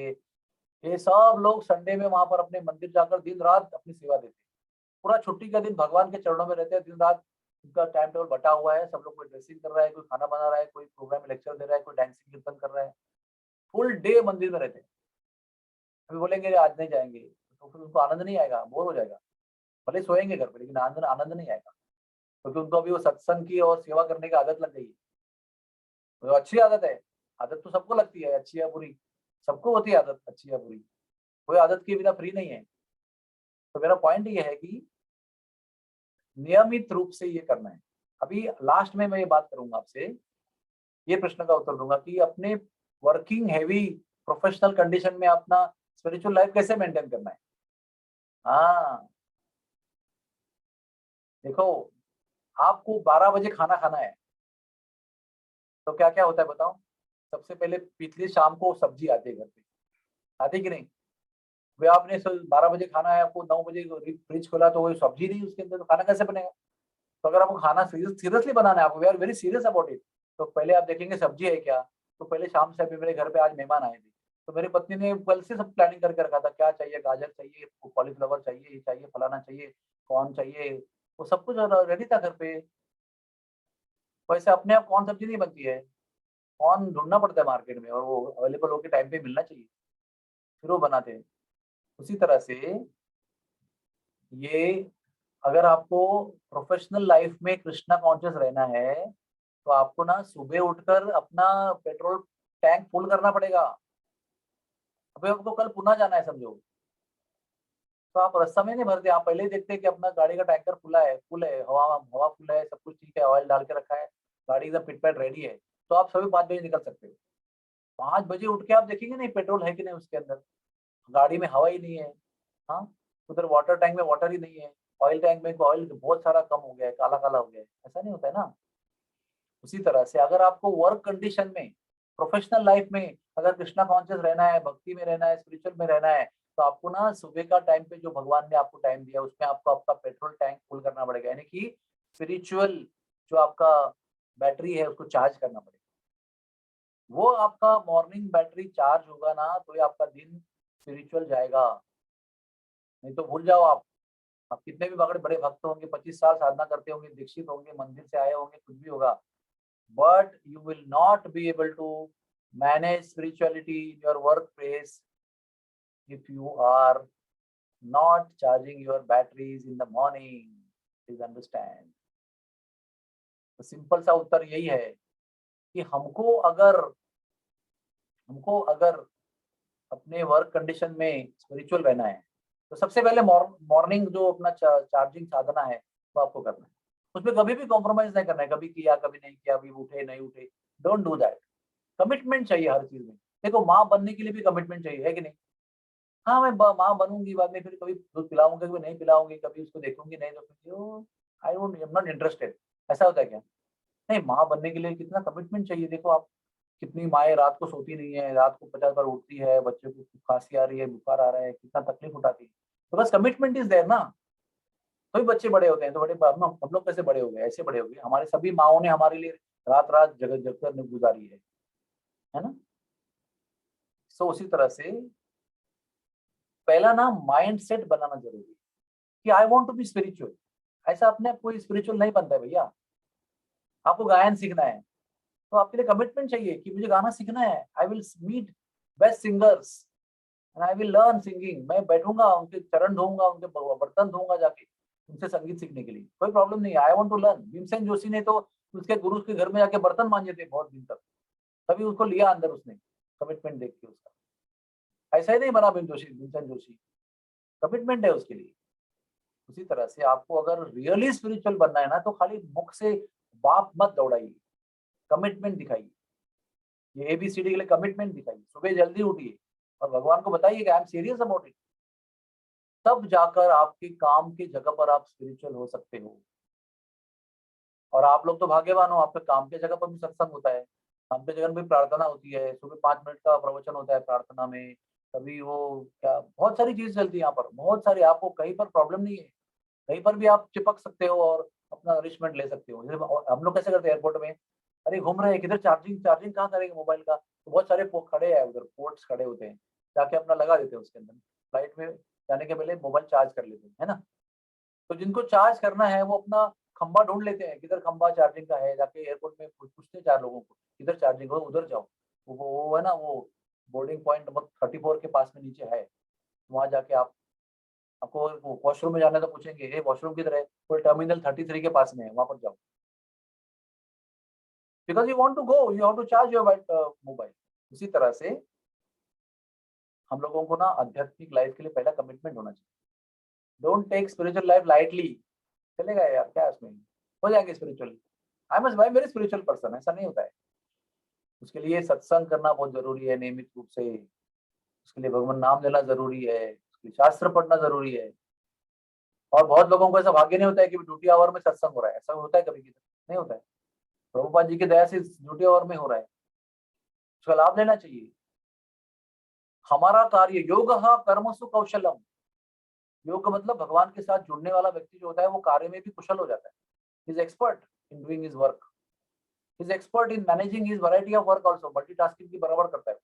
ये सब लोग संडे में वहां पर अपने मंदिर जाकर दिन रात अपनी सेवा देते हैं। पूरा छुट्टी का दिन भगवान के चरणों में रहते हैं, दिन रात उनका टाइम टेबल बटा हुआ है, सब लोग कोई ड्रेसिंग कर रहा है, कोई खाना बना रहा है, कोई प्रोग्राम में लेक्चर दे रहा है, कोई डांसिंग कीर्तन कर रहा है, फुल डे मंदिर में रहते हैं। अभी बोलेंगे आज नहीं जाएंगे, तो फिर उनको आनंद नहीं आएगा, बोर हो जाएगा, भले सोएंगे घर पे, लेकिन आनंद आनंद नहीं आएगा, क्योंकि उनको अभी वो सत्संग की और सेवा करने की आदत लग गई है। तो अच्छी आदत है, आदत तो सबको लगती है, अच्छी या बुरी, सबको होती है आदत, अच्छी या बुरी, कोई आदत के बिना फ्री नहीं है। तो मेरा पॉइंट ये है कि नियमित रूप से ये करना है। अभी लास्ट में मैं ये बात करूंगा आपसे, ये प्रश्न का उत्तर दूंगा कि अपने वर्किंग हैवी प्रोफेशनल कंडीशन में अपना स्पिरिचुअल लाइफ कैसे मेंटेन करना है। हाँ, देखो, आपको 12 बजे खाना खाना है, तो क्या क्या होता है बताओ। सबसे पहले पिछली शाम को सब्जी आती है घर पे, आती कि नहीं। वे आपने 12 बजे खाना है, आपको 9 बजे फ्रिज खोला तो वो सब्जी नहीं उसके अंदर, तो खाना कैसे बनेगा। तो अगर आपको खाना सीरियसली बनाना है, आपको we are very serious about it, तो पहले आप देखेंगे सब्जी है क्या। तो पहले शाम से, अभी मेरे घर पे आज मेहमान आए थे, तो मेरी पत्नी ने कल से सब प्लानिंग करके रखा था, क्या चाहिए, गाजर चाहिए, कॉलीफ्लावर चाहिए, ये चाहिए, फलाना चाहिए, कौन चाहिए, वो सब कुछ रेडी था घर पे। वैसे अपने आप कौन सब्जी नहीं बनती है, कौन ढूंढना पड़ता है मार्केट में, और वो अवेलेबल होकर टाइम पे मिलना चाहिए, फिर वो बनाते हैं। उसी तरह से ये, अगर आपको प्रोफेशनल लाइफ में कृष्णा कॉन्शियस रहना है, तो आपको ना सुबह उठकर अपना पेट्रोल टैंक फुल करना पड़ेगा। अभी आपको कल पुणे जाना है समझो, तो आप रास्ता में नहीं भरते, आप पहले ही देखते हैं कि अपना गाड़ी का टैंकर खुला है, फुल है, हवा हवा फुल है, सब कुछ ठीक है, ऑयल डाल के रखा है, गाड़ी एकदम फिट पैट रेडी है, तो आप सभी 5 बजे निकल सकते हो। 5 बजे उठ के आप देखेंगे नहीं पेट्रोल है कि नहीं उसके अंदर, गाड़ी में हवा ही नहीं है। हाँ, उधर वाटर टैंक में वाटर ही नहीं है, ऑयल टैंक में ऑयल बहुत सारा कम हो गया है, काला काला हो गया है, ऐसा नहीं होता है ना। उसी तरह से अगर आपको वर्क कंडीशन में, प्रोफेशनल लाइफ में अगर कृष्णा कॉन्शियस रहना है, भक्ति में रहना है, स्पिरिचुअल में रहना है, तो आपको ना सुबह का टाइम पे जो भगवान ने आपको टाइम दिया, उसमें आपको आपका पेट्रोल टैंक फुल करना पड़ेगा, यानी कि स्पिरिचुअल जो आपका बैटरी है उसको चार्ज करना पड़ेगा। वो आपका मॉर्निंग बैटरी चार्ज होगा ना, तो ये आपका दिन स्पिरिचुअल जाएगा, नहीं तो भूल जाओ आप कितने भी बड़े बड़े भक्त होंगे, 25 साल साधना करते होंगे, दीक्षित होंगे, मंदिर से आए होंगे, कुछ भी होगा, but you will not be able to manage spirituality in your workplace if you are not charging your batteries in the morning. Please understand. तो सिंपल सा उत्तर यही है कि हमको अगर अपने वर्क कंडीशन में स्पिरिचुअल रहना है, तो सबसे पहले मॉर्निंग जो अपना चार्जिंग साधना है वो आपको करना है, उसमें कभी भी कॉम्प्रोमाइज नहीं करना है, कभी किया कभी नहीं किया, अभी उठे नहीं उठे, डोंट डू दैट। कमिटमेंट चाहिए हर चीज में। देखो माँ बनने के लिए भी कमिटमेंट चाहिए, है कि नहीं। हाँ, मैं माँ बनूंगी, बाद में फिर कभी दूध पिलाऊंगी, कभी नहीं पिलाऊंगी, कभी उसको देखूंगी नहीं, तो फिर I don't, I am not interested, ऐसा होता है क्या। नहीं, माँ बनने के लिए कितना कमिटमेंट चाहिए। देखो आप, कितनी माएँ रात को सोती नहीं है, रात को 50 बार उठती है, बच्चे को खांसी आ रही है, बुखार आ रहा है, कितना तकलीफ उठाती है, तो बस कमिटमेंट इज देयर ना, तो ही बच्चे बड़े होते हैं। तो बड़े हम लोग कैसे बड़े हो गए, ऐसे बड़े हो गए, हमारे सभी माओ ने हमारे लिए रात रात जगह जगकर ने गुजारी है ना। सो उसी तरह से पहला ना माइंड सेट बनाना जरूरी है कि I want to be spiritual. ऐसा अपने आप कोई स्पिरिचुअल नहीं बनता है भैया। आपको गायन सीखना है तो आपके लिए कमिटमेंट चाहिए कि मुझे गाना सीखना है। I will meet best singers and I will learn singing. मैं बैठूंगा, उनके चरण धोऊंगा, उनके बर्तन धोऊंगा जाके उनसे संगीत सीखने के लिए, कोई प्रॉब्लम नहीं है। I want to learn. Bhimsen Joshi ने तो उसके गुरु के घर में जाके बर्तन मांजे थे बहुत दिन तक, तभी उसको लिया अंदर उसने, कमिटमेंट देख के उसका। ऐसा ही नहीं बना भीमसेन जोशी, कमिटमेंट है उसके लिए। उसी तरह से आपको अगर रियली स्पिरिचुअल बनना है ना तो खाली मुख से बाप मत दौड़ाइए, कमिटमेंट दिखाइए। ये ABCD के लिए कमिटमेंट दिखाइए। सुबह जल्दी उठिए और भगवान को बताइए कि I am serious about it. तब जाकर आपके काम की जगह पर आप स्पिरिचुअल हो सकते हो। और आप लोग तो भाग्यवान हो, आपके काम के जगह पर भी सत्संग होता है, काम के जगह में भी प्रार्थना होती है। सुबह 5 मिनट का प्रवचन होता है प्रार्थना में। कभी वो क्या बहुत सारी चीज चलती है यहाँ पर, बहुत सारी। आपको कहीं पर प्रॉब्लम नहीं है, कहीं पर भी आप चिपक सकते हो और अपना रिचमेंट ले सकते हो। जैसे हम लोग कैसे करते हैं एयरपोर्ट में, अरे घूम रहे हैं किधर, चार्जिंग चार्जिंग कहाँ करेंगे मोबाइल का, तो बहुत सारे खड़े हैं उधर, पोर्ट्स खड़े होते हैं, जाके अपना लगा देते हैं उसके अंदर। फ्लाइट में जाने के पहले मोबाइल चार्ज कर लेते हैं, है ना। तो जिनको चार्ज करना है वो अपना खंबा ढूंढ लेते हैं, किधर खंबा चार्जिंग का है, जाके एयरपोर्ट में पूछते हैं 4 लोगों को किधर चार्जिंग हो, उधर जाओ। वो है ना, वो बोर्डिंग पॉइंट नंबर 34 के पास में नीचे है, वहां जाके आप, आपको वॉशरूम में जाना है तो पूछेंगे ये वॉशरूम किधर है, कोई टर्मिनल 33 के पास में है, वहां पर जाओ। Because you want to go, you have to charge your mobile. उसी तरह से हम लोगों को ना आध्यात्मिक लाइफ के लिए पहला कमिटमेंट होना चाहिए। Don't take spiritual life lightly. चलेगा यार क्या इसमें, हो जाएंगे spiritual. I must by very spiritual person, ऐसा नहीं होता है। उसके लिए सत्संग करना बहुत जरूरी है नियमित रूप से। उसके लिए भगवान नाम लेना जरूरी है, उसके लिए शास्त्र पढ़ना जरूरी है। और बहुत लोगों को ऐसा भाग्य नहीं होता है कि ड्यूटी आवर में सत्संग हो रहा है, ऐसा होता है कभी किधर, नहीं होता है। प्रभुपाद जी की दया से ड्यूटी आवर में हो रहा है, उसका लाभ लेना चाहिए। हमारा कार्य योग कर्मसु कौशलम। योग मतलब भगवान के साथ जुड़ने वाला व्यक्ति जो होता है वो कार्य में भी कुशल हो जाता है। Is expert in doing his work, is expert in managing his variety of work also. Multitasking की बराबर करता है,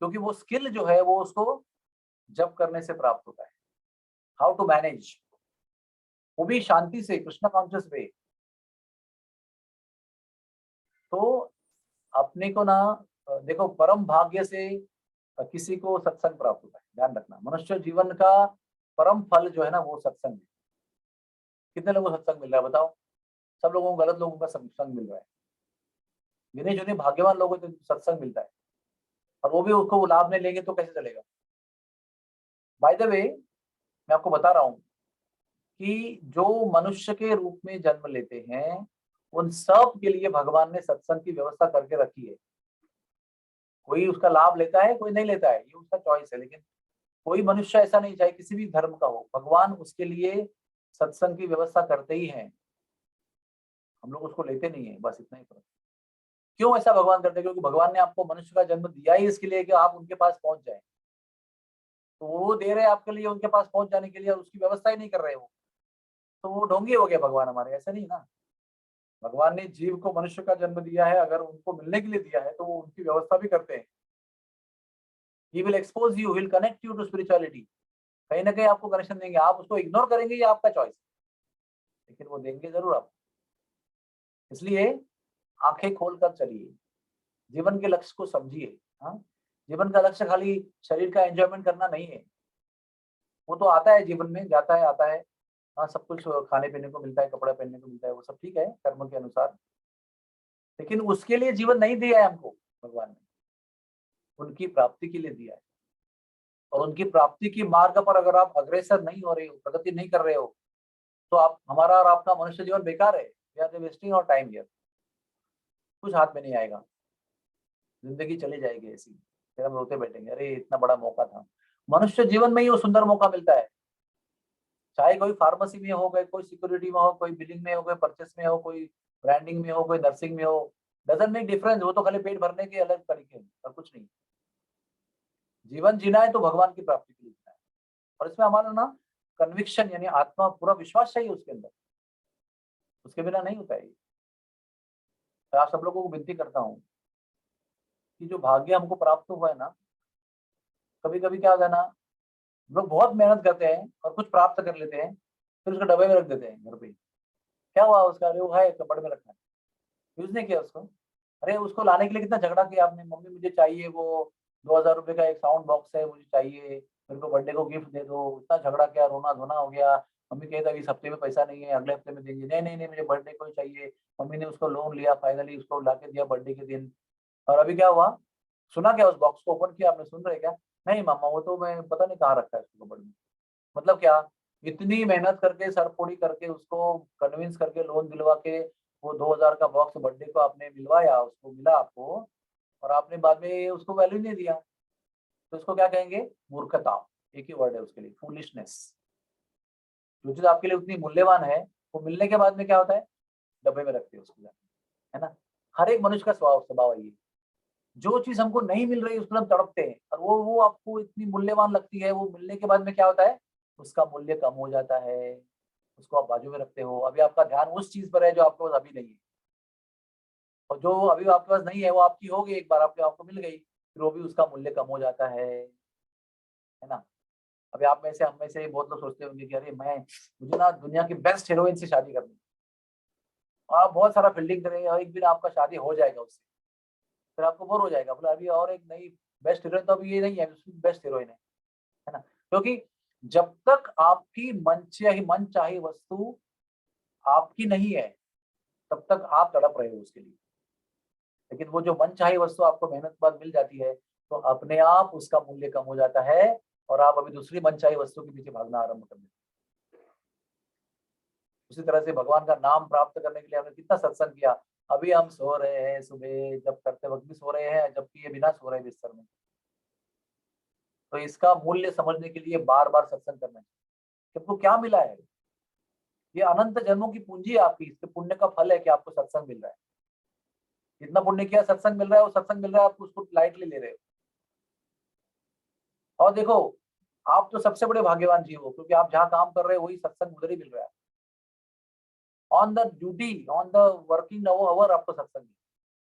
क्योंकि वो स्किल जो है वो उसको जब करने से प्राप्त होता है। हाउ टू मैनेज, वो भी शांति से, कृष्ण कॉन्शियस वे। तो अपने को ना देखो, परम भाग्य से किसी को सत्संग प्राप्त होता है, ध्यान रखना। मनुष्य जीवन का परम फल जो है ना वो सत्संग है। कितने लोगों को सत्संग मिल रहा है बताओ? सब लोगों को, गलत लोगों का सत्संग मिल रहा है। गिने चुने भाग्यवान लोगों को तो सत्संग मिलता है, और वो भी उसको लाभ नहीं लेंगे तो कैसे चलेगा। बाय द वे, मैं आपको बता रहा हूँ कि जो मनुष्य के रूप में जन्म लेते हैं उन सब के लिए भगवान ने सत्संग की व्यवस्था करके रखी है। कोई उसका लाभ लेता है, कोई नहीं लेता है, ये उसका चॉइस है। लेकिन कोई मनुष्य ऐसा नहीं, चाहे किसी भी धर्म का हो, भगवान उसके लिए सत्संग की व्यवस्था करते ही हैं। हम लोग उसको लेते नहीं है, बस इतना ही फर्क। क्यों ऐसा भगवान करते हैं? क्योंकि भगवान ने आपको मनुष्य का जन्म दिया ही इसके लिए कि आप उनके पास पहुंच जाए। तो वो दे रहे हैं आपके लिए उनके पास पहुंच जाने के लिए, और उसकी व्यवस्था ही नहीं कर रहे हो, तो वो ढोंगी हो गया भगवान हमारे, ऐसा नहीं ना। भगवान ने जीव को मनुष्य का जन्म दिया है, अगर उनको मिलने के लिए दिया है तो वो उनकी व्यवस्था भी करते हैं। He will expose you, will connect you to spirituality. कहीं ना कहीं आपको कनेक्शन देंगे, आप उसको इग्नोर करेंगे, ये आपका चॉइस है, लेकिन वो देंगे जरूर आपको। इसलिए आंखें खोलकर चलिए, जीवन के लक्ष्य को समझिए। हाँ, जीवन का लक्ष्य खाली शरीर का एंजॉयमेंट करना नहीं है। वो तो आता है जीवन में, जाता है आता है। हाँ, सब कुछ खाने पीने को मिलता है, कपड़ा पहनने को मिलता है, वो सब ठीक है कर्म के अनुसार। लेकिन उसके लिए जीवन नहीं दिया है हमको भगवान ने, उनकी प्राप्ति के लिए दिया है। और उनकी प्राप्ति की मार्ग पर अगर आप अग्रसर नहीं हो रहे हो, प्रगति नहीं कर रहे हो, तो आप, हमारा और आपका मनुष्य जीवन बेकार है। We are wasting our time here. कुछ हाथ में नहीं आएगा, जिंदगी चली जाएगी ऐसी। फिर हम रोते बैठेंगे, अरे इतना बड़ा मौका था। मनुष्य जीवन में ही वो सुंदर मौका मिलता है। चाहे कोई फार्मेसी में हो, कोई सिक्योरिटी में हो, कोई बिलिंग में हो, कोई परचेस में हो, कोई ब्रांडिंग में हो, कोई नर्सिंग में हो, डजंट मेक डिफरेंस। वो तो खाली पेट भरने के अलग तरीके हैं और कुछ नहीं। जीवन जीना है तो भगवान की प्राप्ति के लिए जीना है। और इसमें हमारा ना कन्विक्शन यानी आत्मा, पूरा विश्वास चाहिए उसके अंदर, उसके बिना नहीं होता है। मैं आप सब लोगों को विनती करता हूँ कि जो भाग्य हमको प्राप्त हुआ है ना, कभी कभी क्या होता है ना, लोग बहुत मेहनत करते हैं और कुछ प्राप्त कर लेते हैं, फिर उसको डब्बे में रख देते हैं घर पे। क्या हुआ उसका? अरे वो है कपड़ में रखा है, यूज नहीं किया उसको। अरे उसको लाने के लिए कितना झगड़ा किया आपने, मम्मी मुझे चाहिए वो 2,000 रुपए का एक साउंड बॉक्स है, मुझे चाहिए, मेरे को बर्थडे को गिफ्ट दे दो। इतना झगड़ा किया, रोना धोना हो गया। मम्मी कहता इस हफ्ते में पैसा नहीं है, अगले हफ्ते में देंगे, नहीं नहीं नहीं मुझे बर्थडे को ही चाहिए। मम्मी ने उसको लोन लिया, फाइनली उसको ला के दिया बर्थडे के दिन। और अभी क्या हुआ? सुना क्या? उस बॉक्स को ओपन किया आपने, सुन रहे क्या? नहीं मामा वो तो मैं पता नहीं कहाँ रखा है उसको कपड़ में। मतलब क्या? इतनी मेहनत करके सरपोड़ी करके उसको कन्विंस करके लोन दिलवा के वो 2,000 का बॉक्स बर्थडे को आपने मिलवाया, उसको मिला आपको, और आपने बाद में उसको वैल्यू नहीं दिया। तो उसको क्या कहेंगे? मूर्खता। एक ही वर्ड है उसके लिए, फूलिशनेस। जो चीज आपके लिए उतनी मूल्यवान है, वो मिलने के बाद में क्या होता है? डब्बे में रखते हैं उसको जाके, है ना। हर एक मनुष्य का स्वभाव स्वभाव है ये। जो चीज हमको नहीं मिल रही उसको हम तड़पते हैं, और वो आपको इतनी मूल्यवान लगती है, वो मिलने के बाद में क्या होता है? उसका मूल्य कम हो जाता है। उसको आप बाजू में रखते हो, अभी आपका ध्यान उस चीज पर है जो आपके पास अभी नहीं है। और जो अभी आपके पास नहीं है वो आपकी हो गई, एक बार आपके आपको मिल गई, फिर वो भी उसका मूल्य कम हो जाता है ना। अभी आप में से, हम में से बहुत लोग सोचते होंगे कि अरे मैं, मुझे ना दुनिया की बेस्ट हीरोइन से शादी करनी है। और आप बहुत सारा फील्डिंग करेंगे और एक दिन आपका शादी हो जाएगा उससे, फिर आपको बोर हो जाएगा, बोला अभी और एक नई बेस्ट हीरोइन तो अभी ये नहीं है, बेस्ट हीरोइन है ना। क्योंकि जब तक आपकी मन चाही वस्तु आपकी नहीं है, तब तक आप तड़प रहे हो उसके लिए। लेकिन वो जो मन चाही वस्तु आपको मेहनत के बाद मिल जाती है, तो अपने आप उसका मूल्य कम हो जाता है, और आप अभी दूसरी मन चाही वस्तु के पीछे भागना आरंभ कर देते हैं। उसी तरह से भगवान का नाम प्राप्त करने के लिए हमने कितना सत्संग किया। अभी हम सो रहे हैं, सुबह जब करते वक्त भी सो रहे हैं, जबकि ये बिना सो रहे बिस्तर में। तो इसका मूल्य समझने के लिए बार बार सत्संग करना चाहिए। आपको क्या मिला है? ये अनंत जन्मों की पूंजी है आपकी, इसके पुण्य का फल है कि आपको सत्संग मिल रहा है। जितना पुण्य किया सत्संग मिल रहा है, वो सत्संग मिल रहा है, आप उसको लाइटली ले रहे हो। और देखो, आप तो सबसे बड़े भाग्यवान जीव हो, क्योंकि आप जहाँ काम कर रहे हो वही सत्संग उधर ही मिल रहा है। On the duty, on the working hour आपको सत्संग मिल।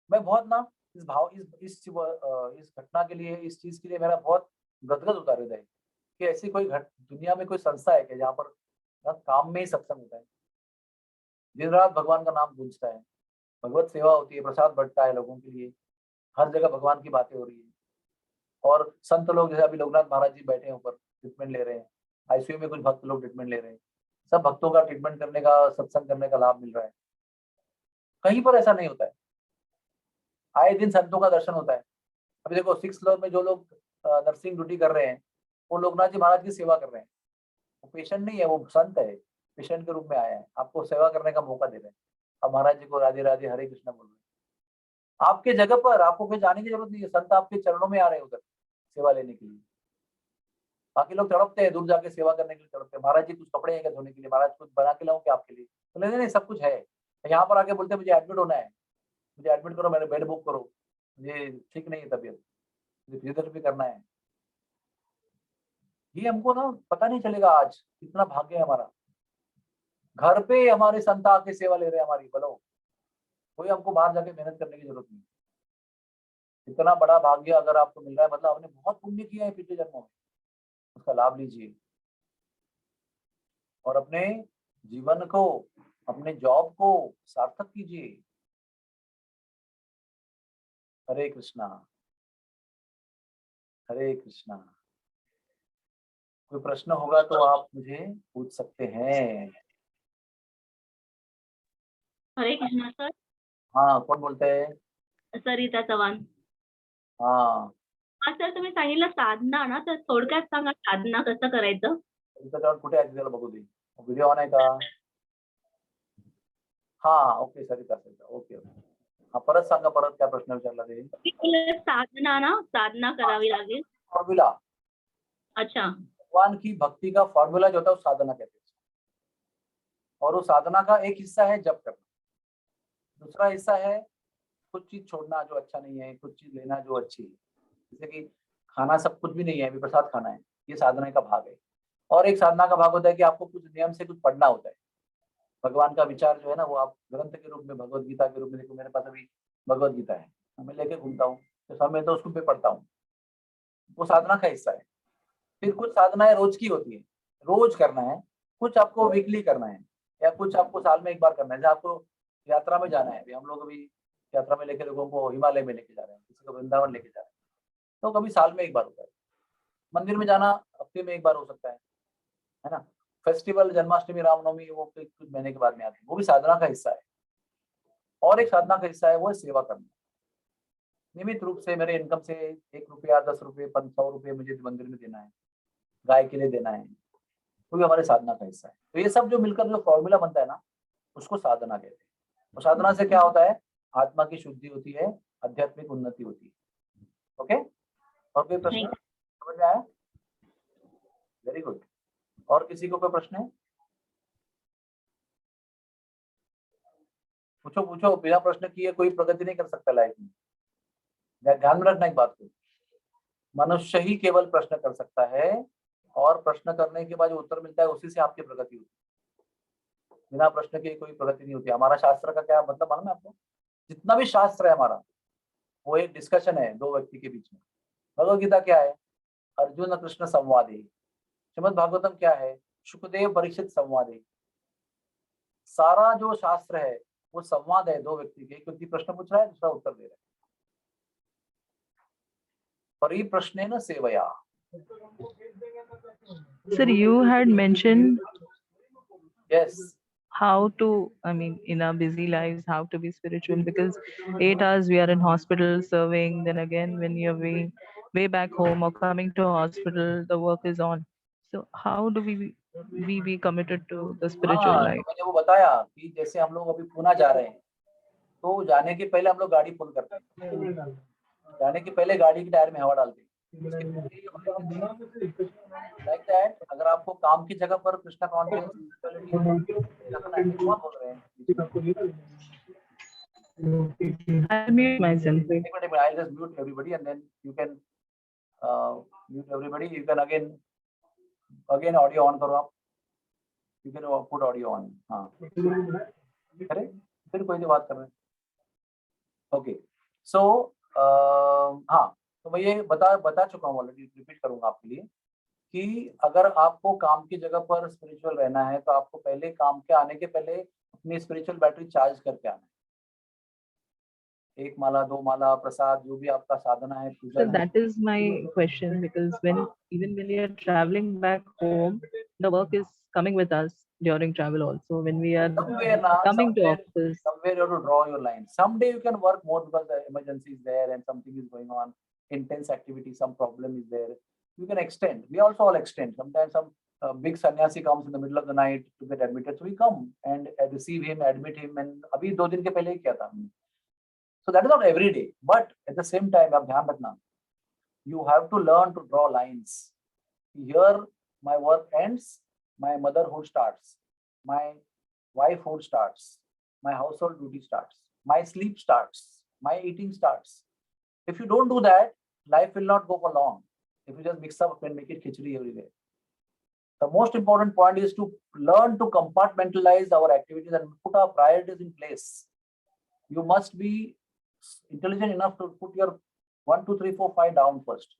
मैं बहुत ना इस भाव इस घटना के लिए, इस चीज के लिए मेरा बहुत गदगद होता रहता है कि ऐसी कोई दुनिया में कोई संस्था है कि जहाँ पर काम में ही सत्संग होता है, दिन रात भगवान का नाम गूंजता है, भगवत सेवा होती है, प्रसाद बंटता है लोगों के लिए, हर जगह भगवान की बातें हो रही है। और संत लोग जैसे अभी लोकनाथ महाराज जी बैठे हैं ऊपर, ट्रीटमेंट ले रहे हैं। आईसीयू में कुछ भक्त लोग ट्रीटमेंट ले रहे हैं। सब भक्तों का ट्रीटमेंट करने का, सत्संग करने का लाभ मिल रहा है। कहीं पर ऐसा नहीं होता है। आए दिन संतों का दर्शन होता है। अभी देखो 6 फ्लोर में जो लोग नर्सिंग ड्यूटी कर रहे हैं, वो लोकनाथ जी महाराज की सेवा कर रहे हैं। वो पेशेंट नहीं है, वो संत है, पेशेंट के रूप में आया है, आपको सेवा करने का मौका दे रहे हैं। अब महाराज जी को राधे राधे हरे कृष्णा बोल रहे हैं। आपके जगह पर आपको कहीं जाने की जरूरत नहीं है, संत आपके चरणों में आ रहे हैं उधर सेवा लेने के लिए। बाकी लोग तड़पते हैं, दूर जाके सेवा करने के लिए तड़पते हैं, महाराज जी कुछ कपड़े हैं क्या धोने के लिए, महाराज कुछ बना के लाऊं क्या आपके लिए? तो नहीं नहीं, सब कुछ है। यहाँ पर आके बोलते हैं मुझे एडमिट होना है, मुझे एडमिट करो, मेरे बेड बुक करो, मुझे ठीक नहीं है तबीयत, मुझे फिजियोथेरेपी करना है। ये हमको ना पता नहीं चलेगा आज कितना भाग्य है हमारा। घर पे हमारे संत आके सेवा ले रहे हैं हमारी, बोलो। कोई हमको बाहर जाके मेहनत करने की जरूरत नहीं। इतना बड़ा भाग्य अगर आपको मिल रहा है, मतलब आपने बहुत पुण्य किया है पिछले जन्मों में, उसका लाभ लीजिए। और अपने जीवन को, अपने जॉब को सार्थक कीजिए। हरे कृष्णा, हरे कृष्णा। कोई प्रश्न होगा तो आप मुझे पूछ सकते हैं। हरे कृष्णा सर. हाँ, कौन बोलते हैं? सरिता चव्हाण. हाँ, हा सर, तुम्ही सांगितलं साधना ना, तर थोडक्यात सांगा साधना कसं करायचं? त्याच्यावर कुठे आहे त्याला बघू दे, व्हिडिओ ऑन आहे का? हाँ ओके, सरिता सरिता, ओके ओके. हाँ, परत सांगा, परत काय प्रश्न विचारला ते? साधना ना, साधना करावी लागेल. फॉर्मूला, अच्छा. भगवान की भक्ति का फॉर्मूला जो होता है वो साधना कहते हैं। और वो साधना का एक हिस्सा है जप करना, दूसरा हिस्सा है कुछ चीज छोड़ना जो अच्छा नहीं है, कुछ चीज लेना जो अच्छी है। जैसे कि खाना सब कुछ भी नहीं है, अभी प्रसाद खाना है, ये साधना का भाग है। और एक साधना का भाग होता है कि आपको कुछ नियम से कुछ पढ़ना होता है। भगवान का विचार जो है ना वो आप ग्रंथ के रूप में, भगवत गीता के रूप में, देखो मेरे पास अभी भगवत गीता है, मैं लेके घूमता हूँ, तो समय तो उसको पे पढ़ता हूँ, वो साधना का हिस्सा है। फिर कुछ साधनाएं रोज की होती है, रोज करना है, कुछ आपको वीकली करना है, या कुछ आपको साल में एक बार करना है। जैसे आपको यात्रा में जाना है, अभी हम लोग अभी यात्रा में लेके लोगों को हिमालय में लेके जा रहे हैं, किसी को वृंदावन लेके जा रहे हैं, तो कभी साल में एक बार होता है। मंदिर में जाना हफ्ते में एक बार हो सकता है ना। फेस्टिवल जन्माष्टमी, रामनवमी, वो कुछ महीने के बाद में आती है, वो भी साधना का हिस्सा है। और एक साधना का हिस्सा है वो है सेवा करना। नियमित रूप से मेरे इनकम से 1 रुपया, 10 रुपये, 100 रुपये मुझे मंदिर में देना है, गाय के लिए देना है, तो भी हमारे साधना का हिस्सा है। तो ये सब जो मिलकर जो फॉर्मूला बनता है ना, उसको साधना कहते हैं। और साधना से क्या होता है, आत्मा की शुद्धि होती है, आध्यात्मिक उन्नति होती है। ओके, और कोई प्रश्न समझ में आया? Very good. और किसी को कोई प्रश्न है? पूछो पूछो, बिना प्रश्न किए कोई प्रगति नहीं कर सकता लाइफ में। ध्यान में रखना एक बात को, मनुष्य ही केवल प्रश्न कर सकता है, और प्रश्न करने के बाद जो उत्तर मिलता है उसी से आपकी प्रगति होती है। बिना प्रश्न के कोई प्रगति नहीं होती। हमारा शास्त्र का क्या मतलब मालूम है आपको? जितना भी शास्त्र है हमारा, वो एक डिस्कशन है दो व्यक्ति के बीच में। भगवत गीता क्या है? अर्जुन कृष्ण संवाद है। श्रीमद् भागवतम क्या है? सुखदेव परीक्षित संवाद है। सारा जो शास्त्र है वो संवाद है दो व्यक्ति के, एक व्यक्ति प्रश्न पूछ रहा है, दूसरा उत्तर दे रहा है। परिप्रश्नेन सेवया। Sir, you had mentioned Yes. how to, I mean, in our busy lives, how to be spiritual, because 8 hours we are in hospital serving, then again when you're way back home or coming to hospital, the work is on. So how do we be committed to the spiritual हाँ, life? तो मैंने वो बताया कि जैसे हम लोग अभी पुणे जा रहे हैं, तो जाने के पहले हम लोग गाड़ी फुल करते हैं। जाने के पहले गाड़ी के टायर में हवा डालते हैं। लाइक दैट, अगर आपको काम की जगह पर कृष्णा कॉन्शियस रखना है, कौन बोल रहे हैं? I'll mute myself. एक minute, I'll just mute everybody and then you can mute everybody. You can again audio on करो आप. You can put audio on. हाँ, अरे फिर कोई नहीं बात कर रहे हैं. ओके, सो हाँ, तो मैं ये बता चुका हूँ ऑलरेडी, रिपीट करूंगा आपके लिए कि अगर आपको काम की जगह पर स्पिरिचुअल रहना है, तो आपको पहले काम के आने के पहले अपनी स्पिरिचुअल बैटरी चार्ज करके आना है। 1 माला, 2 माला, प्रसाद, जो भी आपका साधना है, So पूजन है। that is my question, because even when we are traveling back home, the work is coming with us during travel also. When we are coming to office, somewhere you have to draw your line. Someday you can work more because the emergency is there and something is going on, intense activity, some problem is there. You can extend. We also all extend. Sometimes some big sannyasi comes in the middle of the night to get admitted, so we come and receive him, admit him, and अभी 2 दिन के पहले ही किया था हमने. So that is not every day, but at the same time, आप ध्यान रखना, you have to learn to draw lines. Here my work ends, my motherhood starts, my wifehood starts, my household duty starts, my sleep starts, my eating starts. If you don't do that, life will not go for long. If you just mix up and make it khichdi everywhere. The most important point is to learn to compartmentalize our activities and put our priorities in place. You must be intelligent enough to put your 1, 2, 3, 4, 5 down first.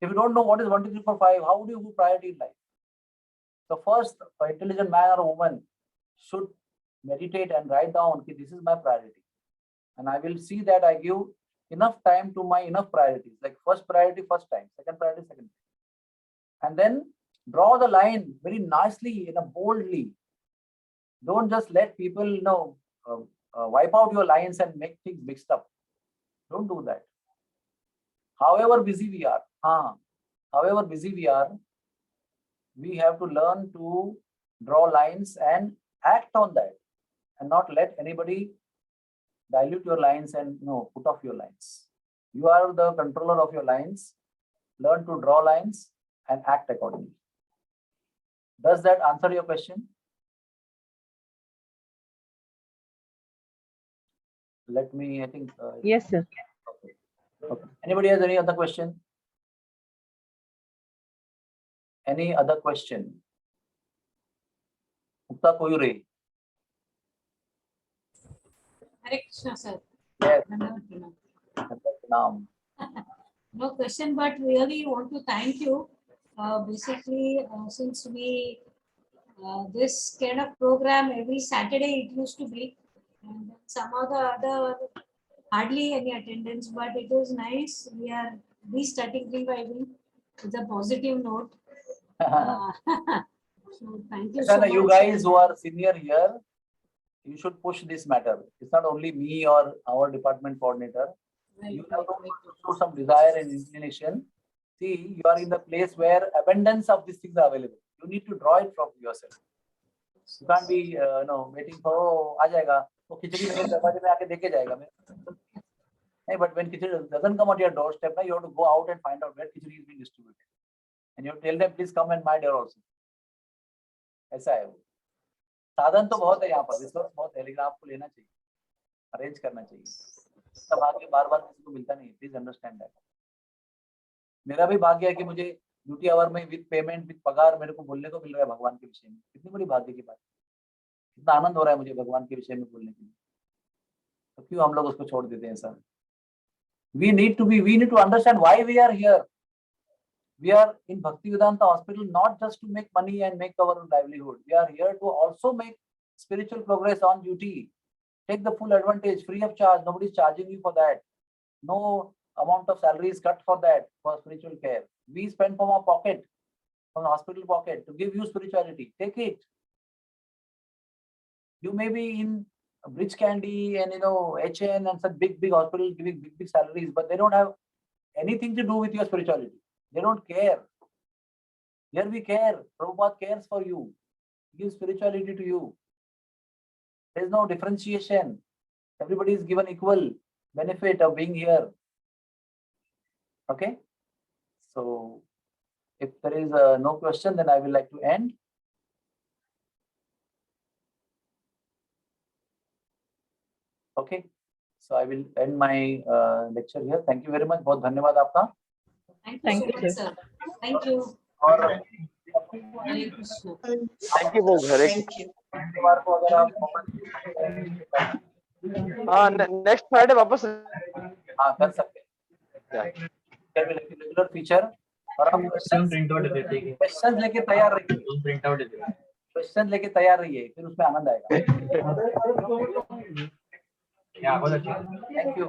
If you don't know what is 1, 2, 3, 4, 5, how do you put priority in life? So first, an intelligent man or woman should meditate and write down, okay, this is my priority. And I will see that I give enough time to my enough priorities, like first priority first time, second priority second time. And then draw the line very nicely, boldly. Don't just let people, wipe out your lines and make things mixed up. Don't do that. However busy we are, we have to learn to draw lines and act on that, and not let anybody dilute your lines and put off your lines. You are the controller of your lines. Learn to draw lines and act accordingly. Does that answer your question? Let me, I think. yes, sir. Okay. Anybody has any other question? Any other question? Mukta Koyure. Hare Krishna, sir. Yes, Pranam. Naam. No question, but really want to thank you. Basically, since we this kind of program every Saturday it used to be, and some of the other hardly any attendance, but it was nice. We are restarting reviving with a positive note. So thank you so Sana, you much. guys who are senior here, you should push this matter. It's not only me or our department coordinator. Right, You right, have to right. show some desire and inclination. See, you are in the place where abundance of these things are available. You need to draw it from yourself. You can't be, waiting for, oh, आ जाएगा, वो खिचड़ी मेरे दरवाजे में आके देके जाएगा. Hey, but when khichdi doesn't come at your doorstep, now you have to go out and find out where khichdi is being distributed. And you have to tell them, please come and my door also. ऐसा है वो. साधन तो बहुत है यहाँ पर, रिसोर्स बहुत है, लेकिन आपको लेना चाहिए, अरेंज करना चाहिए. सब आगे बार बार किसी को मिलता नहीं. Please understand that. मेरा भी भाग्य है कि मुझे ड्यूटी आवर में विद पेमेंट विद पगार मेरे को बोलने को मिल रहा है भगवान के विषय में. कितनी बड़ी भाग्य की बात. कितना आनंद हो रहा है मुझे भगवान के विषय में बोलने के लिए. तो क्यों हम लोग उसको छोड़ देते हैं sir? We need to understand why we are here. We are in Bhaktivedanta Hospital not just to make money and make our livelihood. We are here to also make spiritual progress on duty. Take the full advantage, free of charge. Nobody is charging you for that. No amount of salary is cut for that, for spiritual care. We spend from our pocket, from the hospital pocket, to give you spirituality. Take it. You may be in Bridge Candy and HN and some big hospitals giving big salaries, but they don't have anything to do with your spirituality. They don't care. Here we care. Prabhupada cares for you. He gives spirituality to you. There is no differentiation. Everybody is given equal benefit of being here. Okay? So, if there is no question, then I will like to end. Okay? So, I will end my lecture here. Thank you very much. बहुत धन्यवाद आपका. Thank you so much, sir. Thank you. और Hare Krishna. थैंक यू बहुत हरे शुक्रवार को अगर आप हाँ नेक्स्ट फ्राइडे वापस हाँ कर सकते हैं. रेगुलर फीचर और आप क्वेश्चन लेके तैयार रहिए. क्वेश्चन लेके तैयार रहिए, फिर उसमें आनंद आएगा. Thank you.